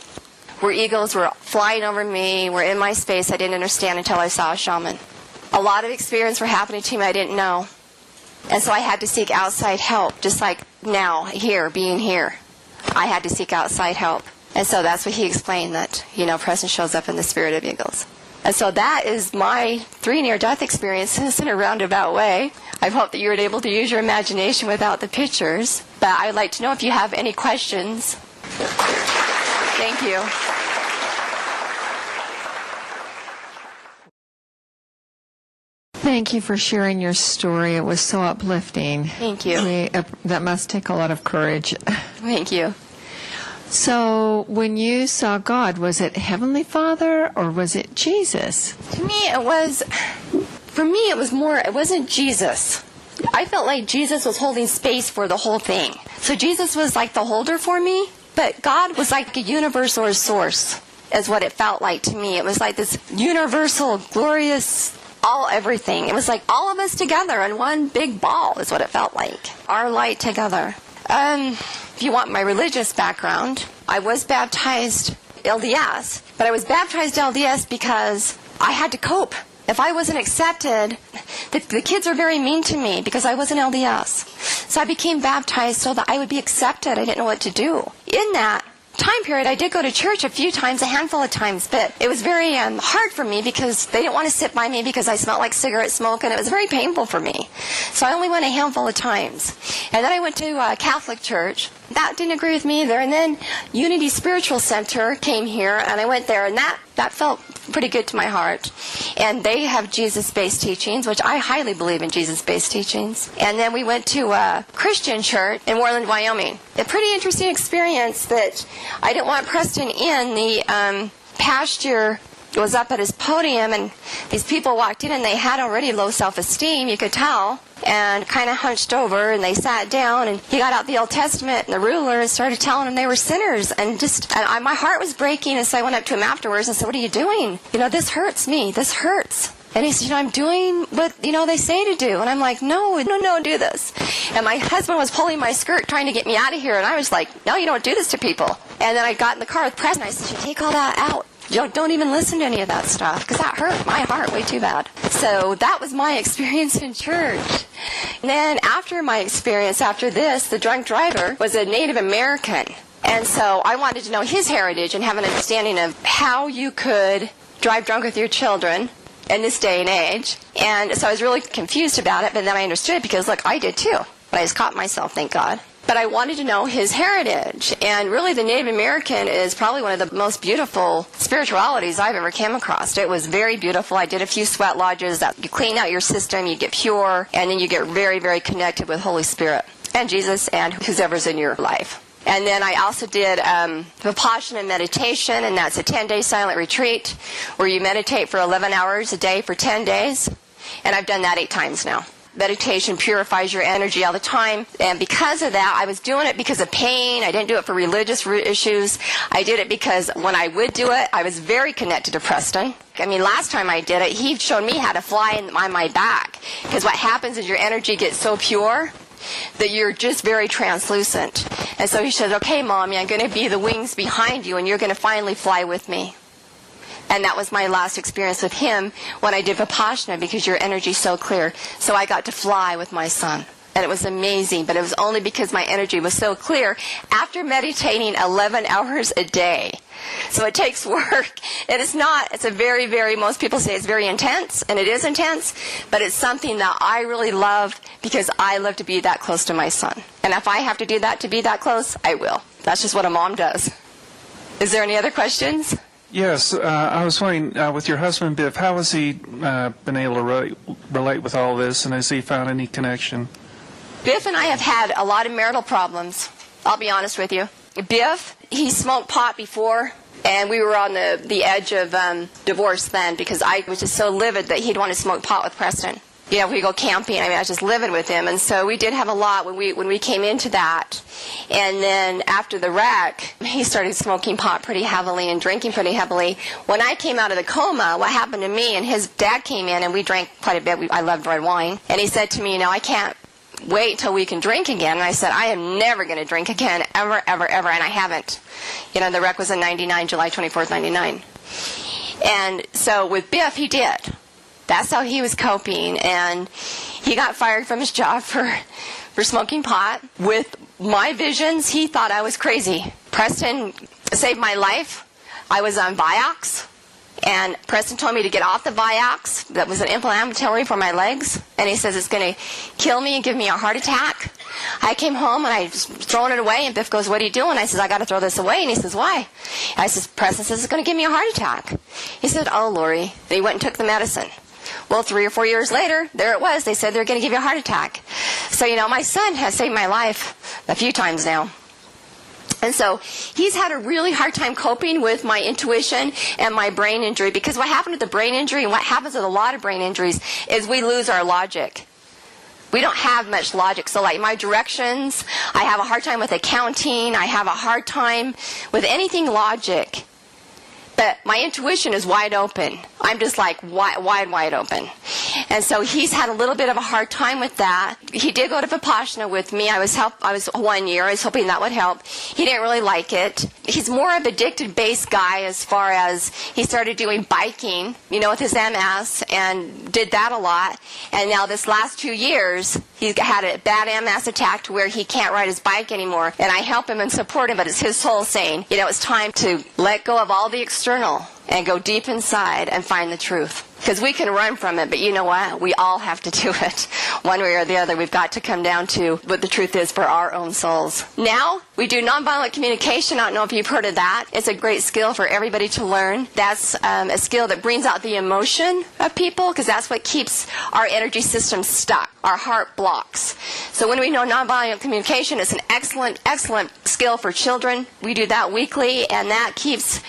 where eagles were flying over me, were in my space I didn't understand until I saw a shaman. A lot of experiences were happening to me I didn't know. And so I had to seek outside help, just like now, here, being here. I had to seek outside help. And so that's what he explained, that, Preston shows up in the spirit of eagles. And so that is my 3 near-death experiences in a roundabout way. I hope that you were able to use your imagination without the pictures. But I'd like to know if you have any questions. Thank you. Thank you for sharing your story. It was so uplifting. Thank you. That must take a lot of courage. Thank you. So when you saw God, was it Heavenly Father or was it Jesus? To me, it wasn't Jesus. I felt like Jesus was holding space for the whole thing. So Jesus was like the holder for me, but God was like a universe or a source, is what it felt like to me. It was like this universal, glorious, everything. It was like all of us together in one big ball is what it felt like. Our light together. If you want my religious background, I was baptized LDS, but I was baptized LDS because I had to cope. If I wasn't accepted, the kids were very mean to me because I wasn't LDS. So I became baptized so that I would be accepted. I didn't know what to do. In that time period, I did go to church a few times, a handful of times, but it was very hard for me because they didn't want to sit by me because I smelled like cigarette smoke, and it was very painful for me. So I only went a handful of times. And then I went to a Catholic church. That didn't agree with me either. And then Unity Spiritual Center came here, and I went there, and that felt pretty good to my heart. And they have Jesus-based teachings, which I highly believe in Jesus-based teachings. And then we went to a Christian church in Worland, Wyoming. A pretty interesting experience that I didn't want Preston in. The pastor was up at his podium, and these people walked in, and they had already low self-esteem, you could tell, and kind of hunched over, and they sat down, and he got out the Old Testament and the ruler and started telling them they were sinners, and my heart was breaking, and so I went up to him afterwards and said, "What are you doing? This hurts me. This hurts." And he said, "I'm doing what, they say to do." And I'm like, no, do this. And my husband was pulling my skirt trying to get me out of here, and I was like, "No, you don't do this to people." And then I got in the car with Preston, and I said, "You take all that out. Don't even listen to any of that stuff," because that hurt my heart way too bad. So that was my experience in church. And then after my experience, after this, the drunk driver was a Native American. And so I wanted to know his heritage and have an understanding of how you could drive drunk with your children in this day and age. And so I was really confused about it, but then I understood because, look, I did too. But I just caught myself, thank God. But I wanted to know his heritage. And really, the Native American is probably one of the most beautiful spiritualities I've ever came across. It was very beautiful. I did a few sweat lodges that you clean out your system, you get pure, and then you get very, very connected with Holy Spirit and Jesus and whoever's in your life. And then I also did Vipassana meditation, and that's a 10-day silent retreat where you meditate for 11 hours a day for 10 days. And I've done that 8 times now. Meditation purifies your energy all the time. And because of that, I was doing it because of pain. I didn't do it for religious issues. I did it because when I would do it, I was very connected to Preston. I mean, last time I did it, he showed me how to fly on my back. Because what happens is your energy gets so pure that you're just very translucent. And so he said, okay, Mommy, I'm going to be the wings behind you, and you're going to finally fly with me. And that was my last experience with him when I did Vipassana, because your energy's so clear. So I got to fly with my son. And it was amazing, but it was only because my energy was so clear after meditating 11 hours a day. So it takes work. And it's a very, very, most people say it's very intense, and it is intense, but it's something that I really love because I love to be that close to my son. And if I have to do that to be that close, I will. That's just what a mom does. Is there any other questions? Yes, I was wondering, with your husband, Biff, how has he been able to relate with all this, and has he found any connection? Biff and I have had a lot of marital problems, I'll be honest with you. Biff, he smoked pot before, and we were on the edge of divorce then, because I was just so livid that he'd want to smoke pot with Preston. You know, we go camping. I mean, I was just livid with him, and so we did have a lot when we came into that. And then after the wreck, he started smoking pot pretty heavily and drinking pretty heavily. When I came out of the coma, what happened to me, and his dad came in, and we drank quite a bit. I loved red wine, and he said to me, I can't wait till we can drink again. And I said, I am never going to drink again, ever, ever, ever, and I haven't. The wreck was in 99, July 24th, 99. And so with Biff, he did. That's how he was coping, and he got fired from his job for smoking pot. With my visions, he thought I was crazy. Preston saved my life. I was on Vioxx, and Preston told me to get off the Vioxx. That was an inflammatory for my legs, and he says it's going to kill me and give me a heart attack. I came home, and I was throwing it away, and Biff goes, what are you doing? I says, I got to throw this away. And he says, why? I says, Preston says it's going to give me a heart attack. He said, oh, Laurie. And he went and took the medicine. Well, 3 or 4 years later, there it was. They said they're going to give you a heart attack. So, my son has saved my life a few times now. And so he's had a really hard time coping with my intuition and my brain injury, because what happened with the brain injury and what happens with a lot of brain injuries is we lose our logic. We don't have much logic. So like my directions, I have a hard time with accounting. I have a hard time with anything logic. But my intuition is wide open. I'm just like wide open. And so he's had a little bit of a hard time with that. He did go to Vipassana with me. I was 1 year. I was hoping that would help. He didn't really like it. He's more of an addicted-based guy as far as he started doing biking, with his MS, and did that a lot. And now this last 2 years, he's had a bad MS attack to where he can't ride his bike anymore. And I help him and support him, but it's his soul saying, it's time to let go of all the external and go deep inside and find the truth. Because we can run from it, but you know what? We all have to do it. One way or the other, we've got to come down to what the truth is for our own souls. Now, we do nonviolent communication. I don't know if you've heard of that. It's a great skill for everybody to learn. That's a skill that brings out the emotion of people, because that's what keeps our energy system stuck. Our heart blocks. So when we know nonviolent communication, it's an excellent, excellent skill for children. We do that weekly, and that keeps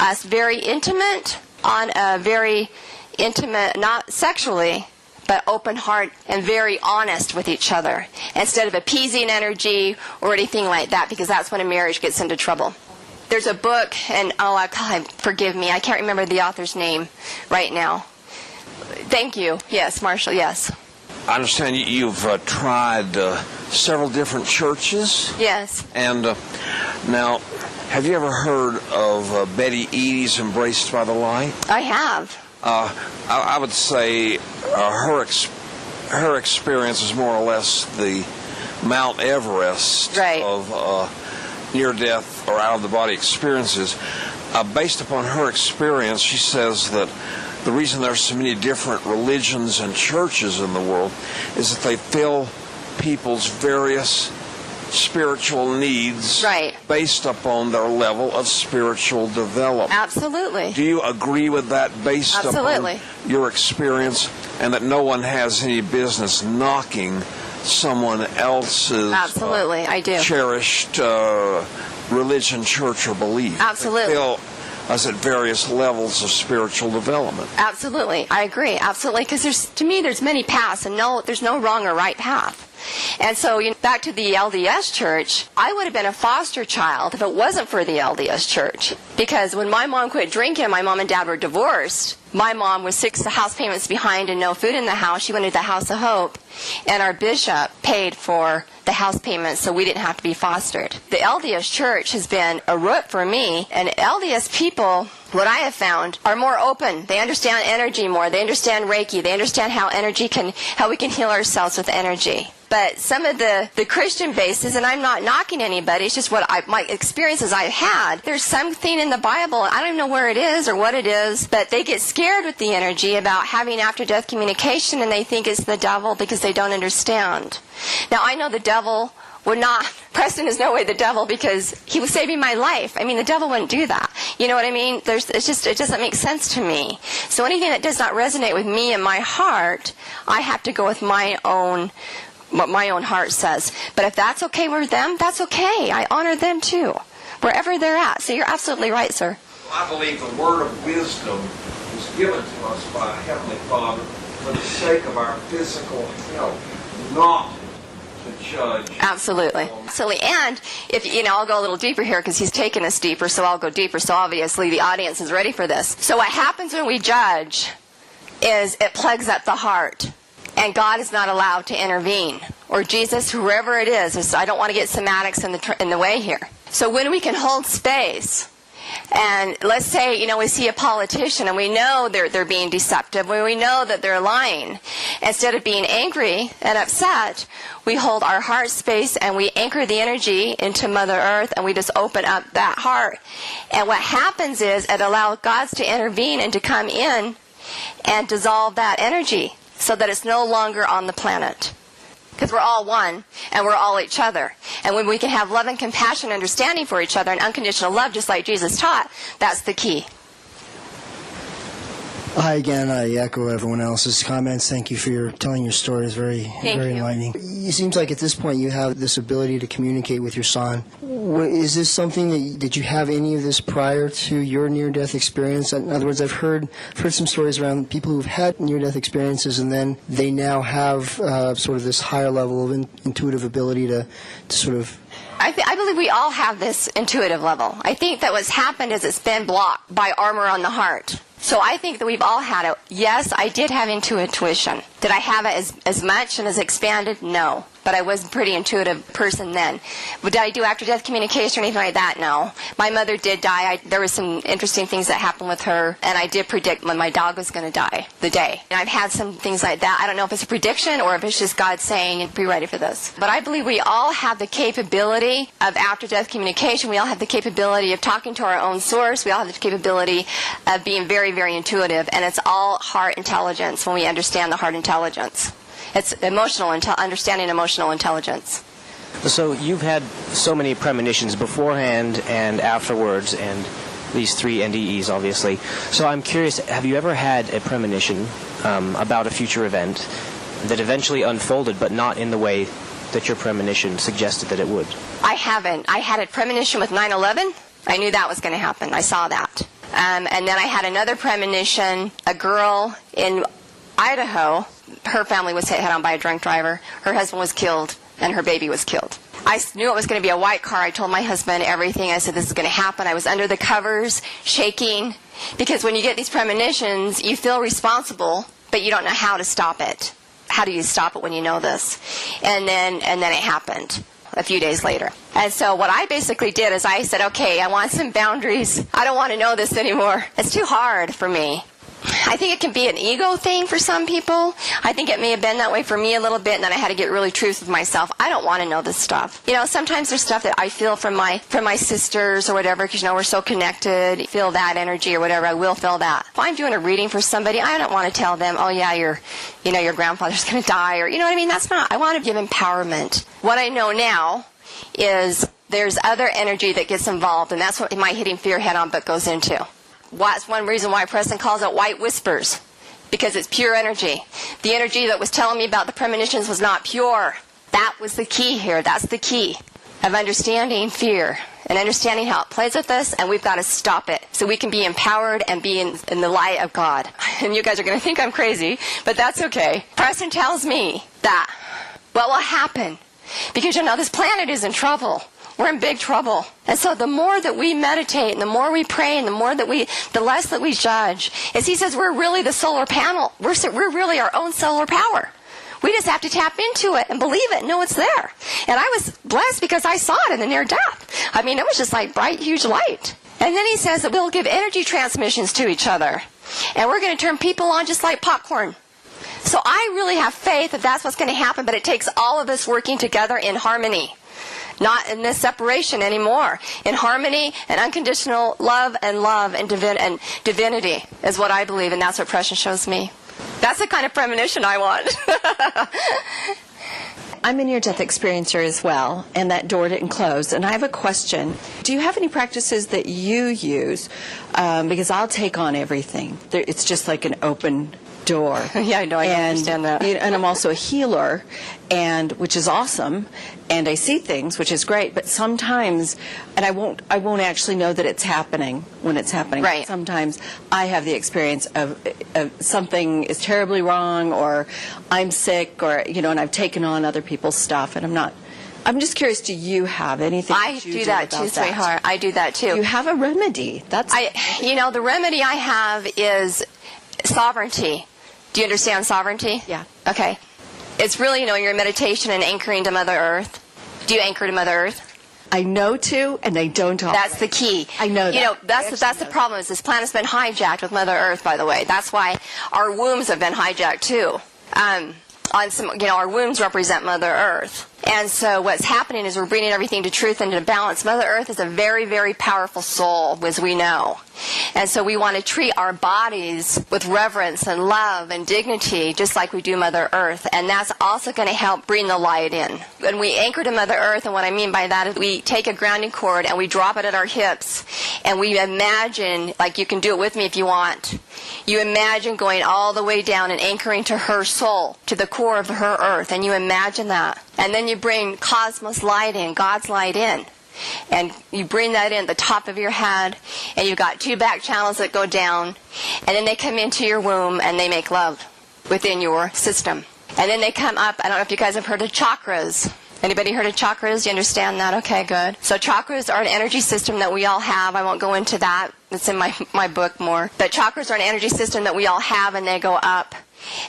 us very intimate on a very intimate, not sexually, but open heart and very honest with each other instead of appeasing energy or anything like that, because that's when a marriage gets into trouble. There's a book, and forgive me, I can't remember the author's name right now. Thank you. Yes, Marshall, yes. I understand you've tried several different churches. Yes. And now, have you ever heard of Betty Eadie's Embraced by the Light? I have. I would say her experience is more or less the Mount Everest of near-death or out-of-the-body experiences. Based upon her experience, she says that the reason there's so many different religions and churches in the world is that they fill people's various spiritual needs based upon their level of spiritual development. Absolutely. Do you agree with that based upon your experience, and that no one has any business knocking someone else's Absolutely, I do. cherished religion, church, or belief. Absolutely. They feel us at various levels of spiritual development. Absolutely, I agree. Absolutely, because to me, there's many paths, and there's no wrong or right path. And so, back to the LDS church, I would have been a foster child if it wasn't for the LDS church. Because when my mom quit drinking, my mom and dad were divorced. My mom was 6 house payments behind and no food in the house. She went to the House of Hope, and our bishop paid for the house payments so we didn't have to be fostered. The LDS church has been a root for me, and LDS people, what I have found, are more open. They understand energy more. They understand Reiki. They understand how we can heal ourselves with energy. But some of the Christian bases, and I'm not knocking anybody, it's just my experiences I've had. There's something in the Bible, I don't even know where it is or what it is, but they get scared with the energy about having after-death communication, and they think it's the devil because they don't understand. Now, I know the devil would not, Preston is no way the devil, because he was saving my life. I mean, the devil wouldn't do that. You know what I mean? It doesn't make sense to me. So anything that does not resonate with me and my heart, I have to go with what my own heart says. But if that's okay with them, that's okay. I honor them too, wherever they're at. So you're absolutely right, sir. I believe the word of wisdom was given to us by Heavenly Father for the sake of our physical health, not to judge. Absolutely. Absolutely. And if I'll go a little deeper here because he's taken us deeper, so I'll go deeper. So obviously the audience is ready for this. So what happens when we judge is it plugs up the heart. And God is not allowed to intervene. Or Jesus, whoever it is. I don't want to get semantics in the way here. So when we can hold space, and let's say, we see a politician and we know they're being deceptive, when we know that they're lying, instead of being angry and upset, we hold our heart space and we anchor the energy into Mother Earth, and we just open up that heart. And what happens is it allows God to intervene and to come in and dissolve that energy, so that it's no longer on the planet. Because we're all one, and we're all each other. And when we can have love and compassion and understanding for each other, and unconditional love, just like Jesus taught, that's the key. Hi again. I echo everyone else's comments. Thank you for telling your story. It's very enlightening. It seems like at this point you have this ability to communicate with your son. Is this something did you have any of this prior to your near-death experience? In other words, I've heard some stories around people who've had near-death experiences, and then they now have sort of this higher level of intuitive ability to sort of... I believe we all have this intuitive level. I think that what's happened is it's been blocked by armor on the heart. So I think that we've all had it. Yes, I did have intuition. Did I have it as much and as expanded? No. But I was a pretty intuitive person then. But did I do after-death communication or anything like that? No. My mother did die. There were some interesting things that happened with her, and I did predict when my dog was going to die the day. And I've had some things like that. I don't know if it's a prediction or if it's just God saying, be ready for this. But I believe we all have the capability of after-death communication. We all have the capability of talking to our own source. We all have the capability of being very, very intuitive. And it's all heart intelligence when we understand the heart intelligence. It's understanding emotional intelligence. So you've had so many premonitions beforehand and afterwards, and these 3 NDEs, obviously. So I'm curious, have you ever had a premonition about a future event that eventually unfolded, but not in the way that your premonition suggested that it would? I haven't. I had a premonition with 9/11. I knew that was going to happen. I saw that. And then I had another premonition, a girl in Idaho. Her family was hit head-on by a drunk driver. Her husband was killed, and her baby was killed. I knew it was going to be a white car. I told my husband everything. I said, this is going to happen. I was under the covers, shaking, because when you get these premonitions, you feel responsible, but you don't know how to stop it. How do you stop it when you know this? And then it happened a few days later. And so what I basically did is I said, okay, I want some boundaries. I don't want to know this anymore. It's too hard for me. I think it can be an ego thing for some people. I think it may have been that way for me a little bit, and then I had to get really truth with myself. I don't want to know this stuff. Sometimes there's stuff that I feel from my sisters or whatever, because we're so connected. Feel that energy or whatever. I will feel that. If I'm doing a reading for somebody, I don't want to tell them, oh yeah, your grandfather's going to die, or you know what I mean. That's not. I want to give empowerment. What I know now is there's other energy that gets involved, and that's what my hitting fear head on book goes into. That's one reason why Preston calls it white whispers, because it's pure energy. The energy that was telling me about the premonitions was not pure. That was the key here. That's the key of understanding fear and understanding how it plays with us, and we've got to stop it so we can be empowered and be in the light of God. And you guys are going to think I'm crazy, but that's okay. Preston tells me that what will happen, because this planet is in trouble. We're in big trouble. And so the more that we meditate and the more we pray and the less that we judge, as he says, we're really the solar panel. We're really our own solar power. We just have to tap into it and believe it and know it's there. And I was blessed because I saw it in the near death. I mean, it was just like bright, huge light. And then he says that we'll give energy transmissions to each other. And we're going to turn people on just like popcorn. So I really have faith that that's what's going to happen, but it takes all of us working together in harmony. Not in this separation anymore. In harmony and unconditional love and divinity is what I believe, and that's what Preston shows me. That's the kind of premonition I want. I'm a near-death experiencer as well, and that door didn't close. And I have a question. Do you have any practices that you use? Because I'll take on everything. It's just like an open door. Yeah, I know. I understand that. And I'm also a healer, which is awesome. And I see things, which is great. But sometimes, and I won't actually know that it's happening when it's happening. Right. Sometimes I have the experience of something is terribly wrong, or I'm sick, or and I've taken on other people's stuff, and I'm just curious, do you have anything I that you do that too, sweetheart. I do that too. You have a remedy. The remedy I have is sovereignty. Do you understand sovereignty? Yeah. Okay. It's really, your meditation and anchoring to Mother Earth. Do you anchor to Mother Earth? I know to, and I don't always. That's the key. I know that. That's the problem, is this planet's been hijacked with Mother Earth, by the way. That's why our wombs have been hijacked, too. Our wombs represent Mother Earth. And so what's happening is we're bringing everything to truth and to balance. Mother Earth is a very, very powerful soul, as we know. And so we want to treat our bodies with reverence and love and dignity, just like we do Mother Earth. And that's also going to help bring the light in. When we anchor to Mother Earth, and what I mean by that is we take a grounding cord and we drop it at our hips. And we imagine, like you can do it with me if you want, you imagine going all the way down and anchoring to her soul, to the core of her earth. And you imagine that. And then you bring cosmos light in, God's light in. And you bring that in the top of your head, and you've got 2 back channels that go down, and then they come into your womb and they make love within your system. And then they come up. I don't know if you guys have heard of chakras. Anybody heard of chakras? You understand that? Okay, good. So chakras are an energy system that we all have. I won't go into that. It's in my book more. But chakras are an energy system that we all have, and they go up.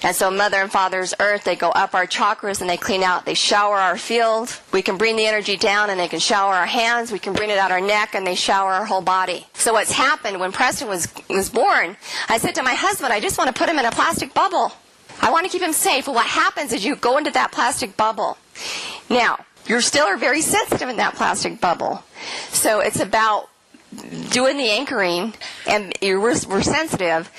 And so Mother and Father's Earth, they go up our chakras and they clean out, they shower our field. We can bring the energy down and they can shower our hands. We can bring it out our neck and they shower our whole body. So what's happened when Preston was born, I said to my husband, I just want to put him in a plastic bubble. I want to keep him safe. Well, what happens is you go into that plastic bubble. Now, you still are very sensitive in that plastic bubble. So it's about doing the anchoring, and we're sensitive,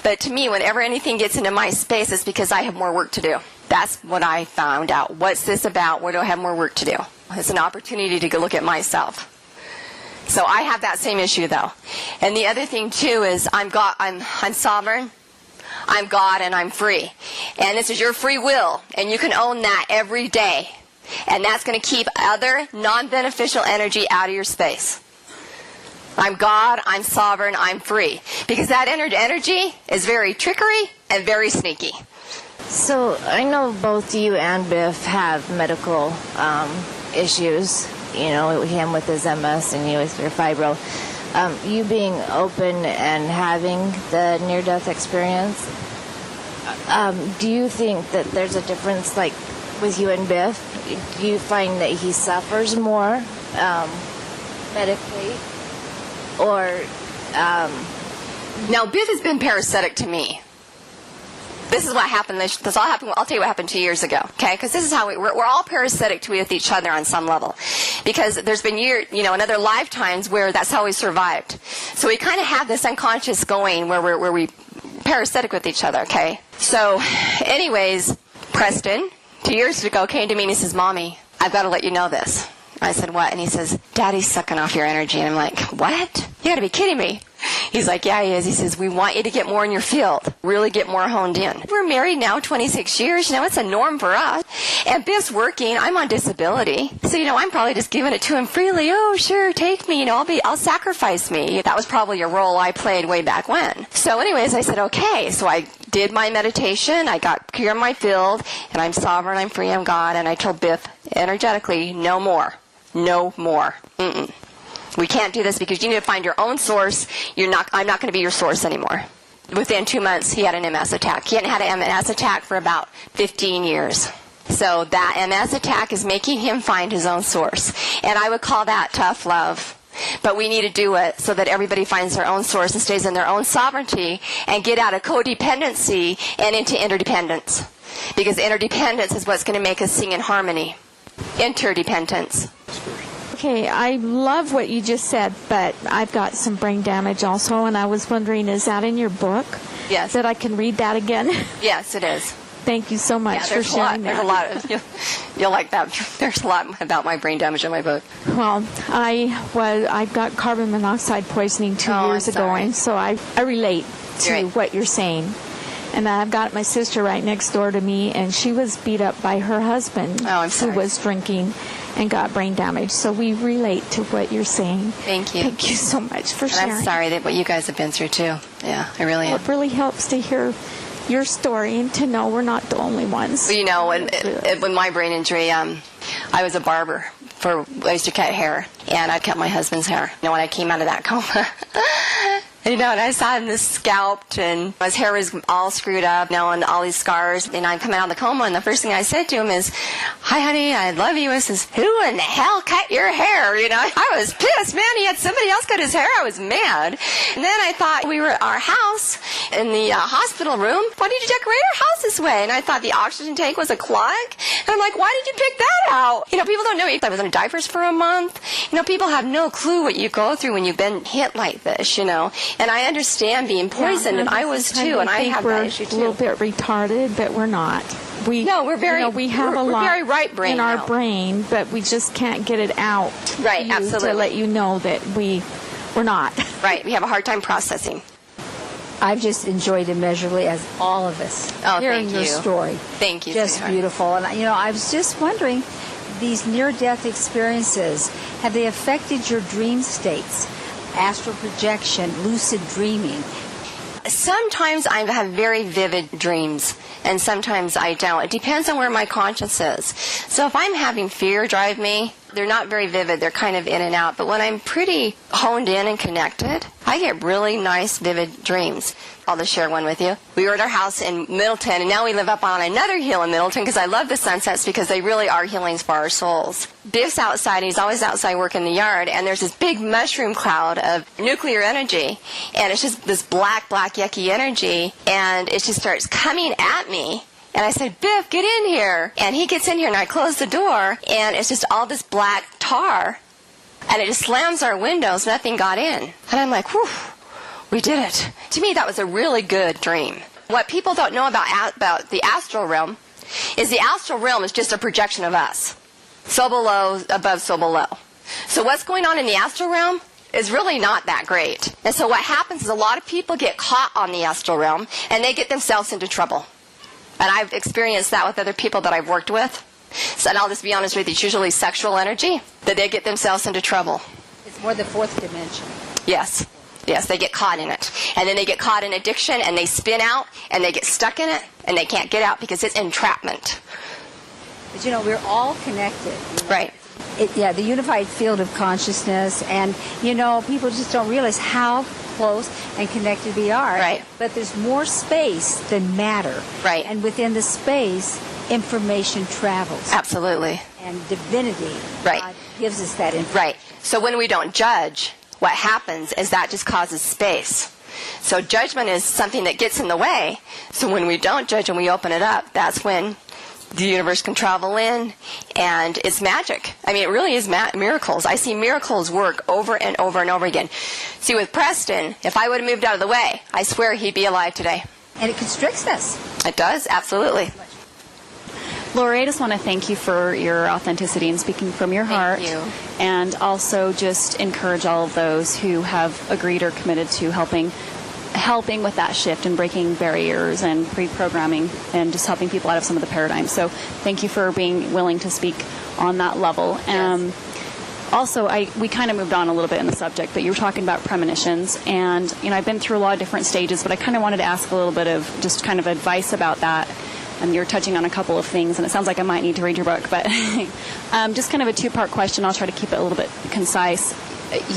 but to me, whenever anything gets into my space, it's because I have more work to do. That's what I found out. What's this about? Where do I have more work to do? It's an opportunity to go look at myself. So I have that same issue, though. And the other thing, too, is I'm sovereign, I'm God, and I'm free. And this is your free will, and you can own that every day. And that's going to keep other non-beneficial energy out of your space. I'm God, I'm sovereign, I'm free. Because that energy is very trickery and very sneaky. So I know both you and Biff have medical issues. Him with his MS and you with your fibro. You being open and having the near-death experience, do you think that there's a difference, like with you and Biff? Do you find that he suffers more medically? Or, Now, Biff has been parasitic to me. This is what happened. This all happened. I'll tell you what happened 2 years ago, okay? Because this is how we're all parasitic with each other on some level. Because there's been in other lifetimes where that's how we survived. So we kind of have this unconscious going where we parasitic with each other, okay? So, anyways, Preston, 2 years ago, came to me and he says, Mommy, I've got to let you know this. I said, what? And he says, Daddy's sucking off your energy. And I'm like, what? You got to be kidding me. He's like, yeah, he is. He says, we want you to get more in your field, really get more honed in. We're married now 26 years. It's a norm for us. And Biff's working. I'm on disability. So, I'm probably just giving it to him freely. Oh, sure, take me. I'll sacrifice me. That was probably a role I played way back when. So anyways, I said, okay. So I did my meditation. I got clear in my field. And I'm sovereign. I'm free. I'm God. And I told Biff energetically, no more. No more. Mm-mm. We can't do this because you need to find your own source. I'm not going to be your source anymore. Within 2 months, he had an MS attack. He hadn't had an MS attack for about 15 years. So that MS attack is making him find his own source. And I would call that tough love. But we need to do it so that everybody finds their own source and stays in their own sovereignty and get out of codependency and into interdependence. Because interdependence is what's going to make us sing in harmony. Interdependence. Okay, I love what you just said, but I've got some brain damage also, and I was wondering, is that in your book? Yes. That I can read that again? Yes, it is. Thank you so much for sharing that. There's a lot. You'll like that. There's a lot about my brain damage in my book. Well, I got carbon monoxide poisoning 2 years ago, and so I relate to what you're saying. And I've got my sister right next door to me, and she was beat up by her husband who was drinking and got brain damage. So we relate to what you're saying. Thank you. Thank you so much for sharing. I'm sorry that what you guys have been through, too. Yeah, I really am. It really helps to hear your story and to know we're not the only ones. Well, when my brain injury, I was a barber. I used to cut hair, and I'd cut my husband's hair. When I came out of that coma, and I saw him scalped, and his hair was all screwed up, and all these scars. And I'm coming out of the coma, and the first thing I said to him is, "Hi, honey, I love you." He says, "Who in the hell cut your hair?" I was pissed, man. He had somebody else cut his hair. I was mad. And then I thought, we were at our house in the hospital room. Why did you decorate our house this way? And I thought the oxygen tank was a clog. And I'm like, why did you pick that out? People don't know. I was in diapers for a month. People have no clue what you go through when you've been hit like this, And I understand being poisoned, and I was too, and I have that issue too. We're a little bit retarded, but we're not. We're very. We have a lot very right brain in our brain, but we just can't get it out. Right, absolutely. To let you know that we're not. Right, we have a hard time processing. I've just enjoyed immeasurably, as all of us, hearing your story. Thank you. Just sweetheart. beautiful. And I was just wondering, these near-death experiences, have they affected your dream states? Astral projection, lucid dreaming. Sometimes I have very vivid dreams, and sometimes I don't. It depends on where my conscience is. So if I'm having fear drive me, they're not very vivid. They're kind of in and out. But when I'm pretty honed in and connected, I get really nice, vivid dreams. I'll just share one with you. We were at our house in Middleton, and now we live up on another hill in Middleton because I love the sunsets because they really are healings for our souls. Biff's outside. He's always outside working the yard, and there's this big mushroom cloud of nuclear energy, and it's just this black, yucky energy, and it just starts coming at me. And I said, Biff, get in here. And he gets in here, and I close the door, and it's just all this black tar, and it just slams our windows. Nothing got in. And I'm like, whew, we did it. To me, that was a really good dream. What people don't know about the astral realm is the astral realm is just a projection of us. So below, above, so below. So what's going on in the astral realm is really not that great. And so what happens is a lot of people get caught on the astral realm, and they get themselves into trouble. And I've experienced that with other people that I've worked with. So, and I'll just be honest with you, it's usually sexual energy that they get themselves into trouble. It's more the fourth dimension. Yes. Yes, they get caught in it. And then they get caught in addiction, and they spin out, and they get stuck in it, and they can't get out because it's entrapment. But we're all connected. Right. The unified field of consciousness, and people just don't realize how close and connected we are. Right. But there's more space than matter. Right. And within the space, information travels. Absolutely. And divinity gives us that information. Right. So when we don't judge, what happens is that just causes space. So judgment is something that gets in the way. So when we don't judge and we open it up, that's when the universe can travel in, and it's magic. I mean, it really is miracles. I see miracles work over and over and over again. See, with Preston, if I would have moved out of the way, I swear he'd be alive today. And it constricts us. It does, absolutely. Laurie, I just want to thank you for your authenticity and speaking from your heart. Thank you. And also just encourage all of those who have agreed or committed to helping with that shift and breaking barriers and reprogramming and just helping people out of some of the paradigms. So thank you for being willing to speak on that level. Yes. Also, we kind of moved on a little bit in the subject, but you were talking about premonitions, and I've been through a lot of different stages, but I kind of wanted to ask a little bit of just kind of advice about that. And you're touching on a couple of things, and it sounds like I might need to read your book, but just kind of a two-part question. I'll try to keep it a little bit concise.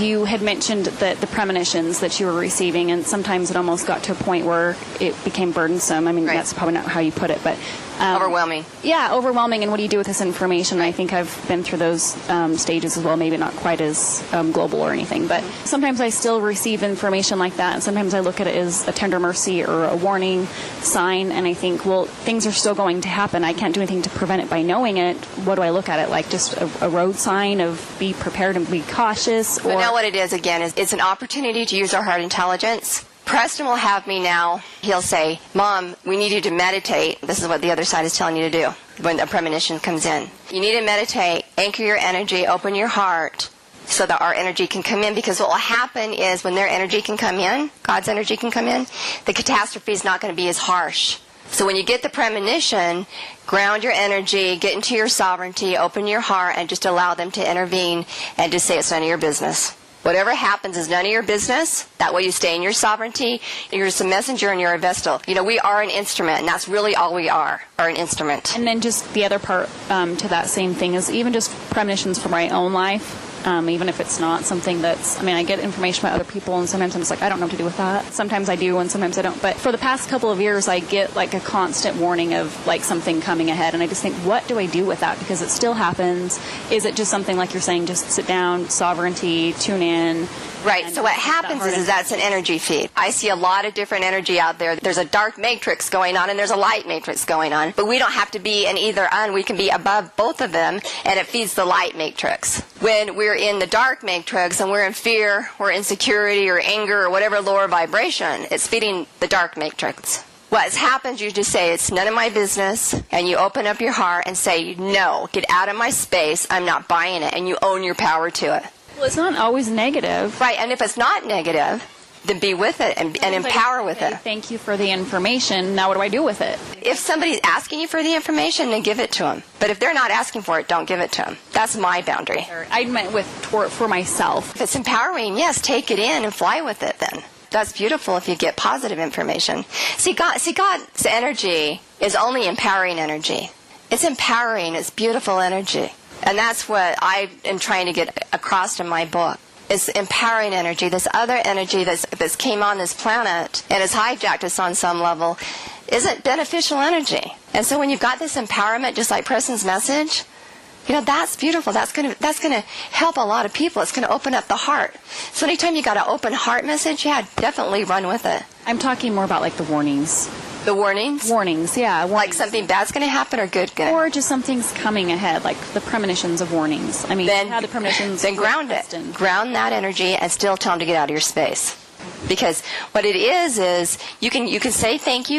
You had mentioned that the premonitions that you were receiving, and sometimes it almost got to a point where it became burdensome. I mean, that's probably not how you put it, but overwhelming. Yeah, overwhelming. And what do you do with this information? I think I've been through those stages as well, maybe not quite as global or anything, but sometimes I still receive information like that, and sometimes I look at it as a tender mercy or a warning sign, and I think, well, things are still going to happen. I can't do anything to prevent it by knowing it. What do I look at it like? Just a road sign of be prepared and be cautious? But now what it is, again, is it's an opportunity to use our heart intelligence. Preston will have me now. He'll say, Mom, we need you to meditate. This is what the other side is telling you to do when a premonition comes in. You need to meditate, anchor your energy, open your heart so that our energy can come in. Because what will happen is when their energy can come in, God's energy can come in, the catastrophe is not going to be as harsh. So when you get the premonition, ground your energy, get into your sovereignty, open your heart, and just allow them to intervene and just say it's none of your business. Whatever happens is none of your business. That way you stay in your sovereignty. You're just a messenger and you're a vestal. We are an instrument, and that's really all we are an instrument. And then just the other part to that same thing is even just premonitions for my own life. Even if it's not something that's, I get information about other people, and sometimes I'm just like, I don't know what to do with that. Sometimes I do, and sometimes I don't. But for the past couple of years, I get like a constant warning of like something coming ahead, and I just think, what do I do with that? Because it still happens. Is it just something like you're saying, just sit down, sovereignty, tune in? Right. So what happens is that's an energy feed. I see a lot of different energy out there. There's a dark matrix going on, and there's a light matrix going on. But we don't have to be in either un. We can be above both of them, and it feeds the light matrix. When we're in the dark matrix and we're in fear or insecurity or anger or whatever lower vibration, it's feeding the dark matrix. What happens, you just say, it's none of my business, and you open up your heart and say, no, get out of my space, I'm not buying it, and you own your power to it. Well, it's not always negative. Right, and if it's not negative, then be with it and empower with it. Thank you for the information. Now what do I do with it? If somebody's asking you for the information, then give it to them. But if they're not asking for it, don't give it to them. That's my boundary. I meant for myself. If it's empowering, yes, take it in and fly with it then. That's beautiful if you get positive information. See, God's energy is only empowering energy. It's empowering, it's beautiful energy. And that's what I am trying to get across in my book. It's empowering energy. This other energy that's came on this planet and has hijacked us on some level isn't beneficial energy. And so when you've got this empowerment, just like Preston's message, that's beautiful. That's gonna help a lot of people. It's gonna open up the heart. So anytime you got an open heart message, yeah, definitely run with it. I'm talking more about like the warnings. The warnings? Warnings, yeah. Warnings. Like something bad's going to happen or good? Or just something's coming ahead, like the premonitions of warnings. Then, how the premonitions... Then ground it. Ground that energy and still tell them to get out of your space. Because what it is you can say thank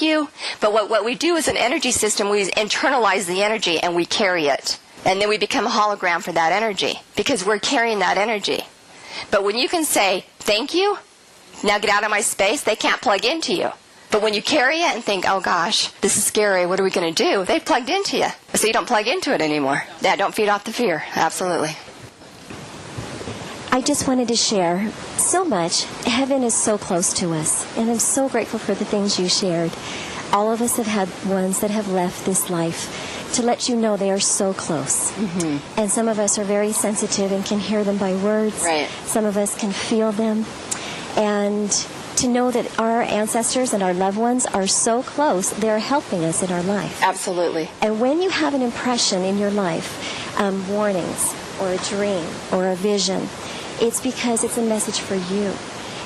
you, but what we do as an energy system, we internalize the energy and we carry it. And then we become a hologram for that energy because we're carrying that energy. But when you can say thank you, now get out of my space, they can't plug into you. But when you carry it and think, oh gosh, this is scary, what are we going to do? They've plugged into you. So you don't plug into it anymore. Yeah, don't feed off the fear. Absolutely. I just wanted to share so much. Heaven is so close to us, and I'm so grateful for the things you shared. All of us have had ones that have left this life to let you know they are so close. Mm-hmm. And some of us are very sensitive and can hear them by words. Right. Some of us can feel them. And to know that our ancestors and our loved ones are so close, they're helping us in our life. Absolutely. And when you have an impression in your life, warnings or a dream or a vision, it's because it's a message for you.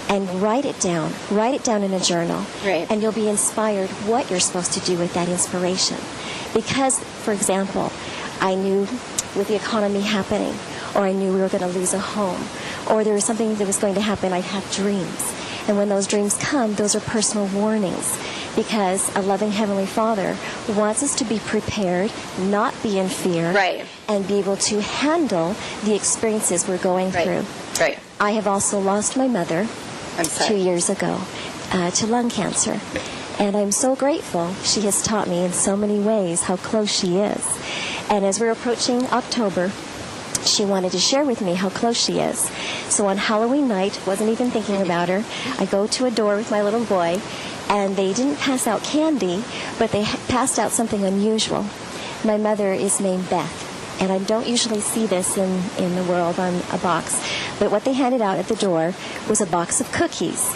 And write it down in a journal. Right. And you'll be inspired what you're supposed to do with that inspiration. Because, for example, I knew with the economy happening, or I knew we were going to lose a home, or there was something that was going to happen, I'd have dreams. And when those dreams come, those are personal warnings because a loving Heavenly Father wants us to be prepared, not be in fear, Right. and be able to handle the experiences we're going through. Right. I have also lost my mother I'm sorry. 2 years ago to lung cancer. And I'm so grateful. She has taught me in so many ways how close she is. And as we're approaching October, she wanted to share with me how close she is. So on Halloween night, wasn't even thinking about her, I go to a door with my little boy, and they didn't pass out candy, but they passed out something unusual. My mother is named Beth, and I don't usually see this in the world on a box, but what they handed out at the door was a box of cookies.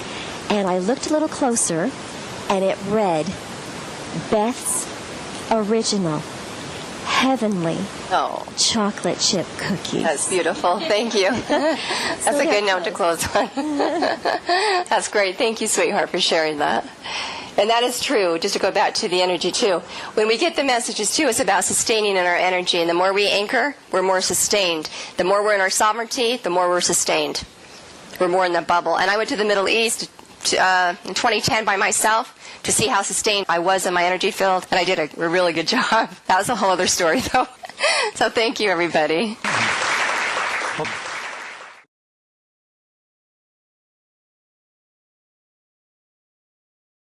And I looked a little closer, and it read, Beth's Original Heavenly Chocolate Chip Cookies. That's beautiful. Thank you. That's a good note to close on. That's great. Thank you, sweetheart, for sharing that. And that is true, just to go back to the energy, too. When we get the messages, too, it's about sustaining in our energy. And the more we anchor, we're more sustained. The more we're in our sovereignty, the more we're sustained. We're more in the bubble. And I went to the Middle East in 2010 by myself to see how sustained I was in my energy field, and I did a really good job. That was a whole other story, though. So thank you, everybody. Well,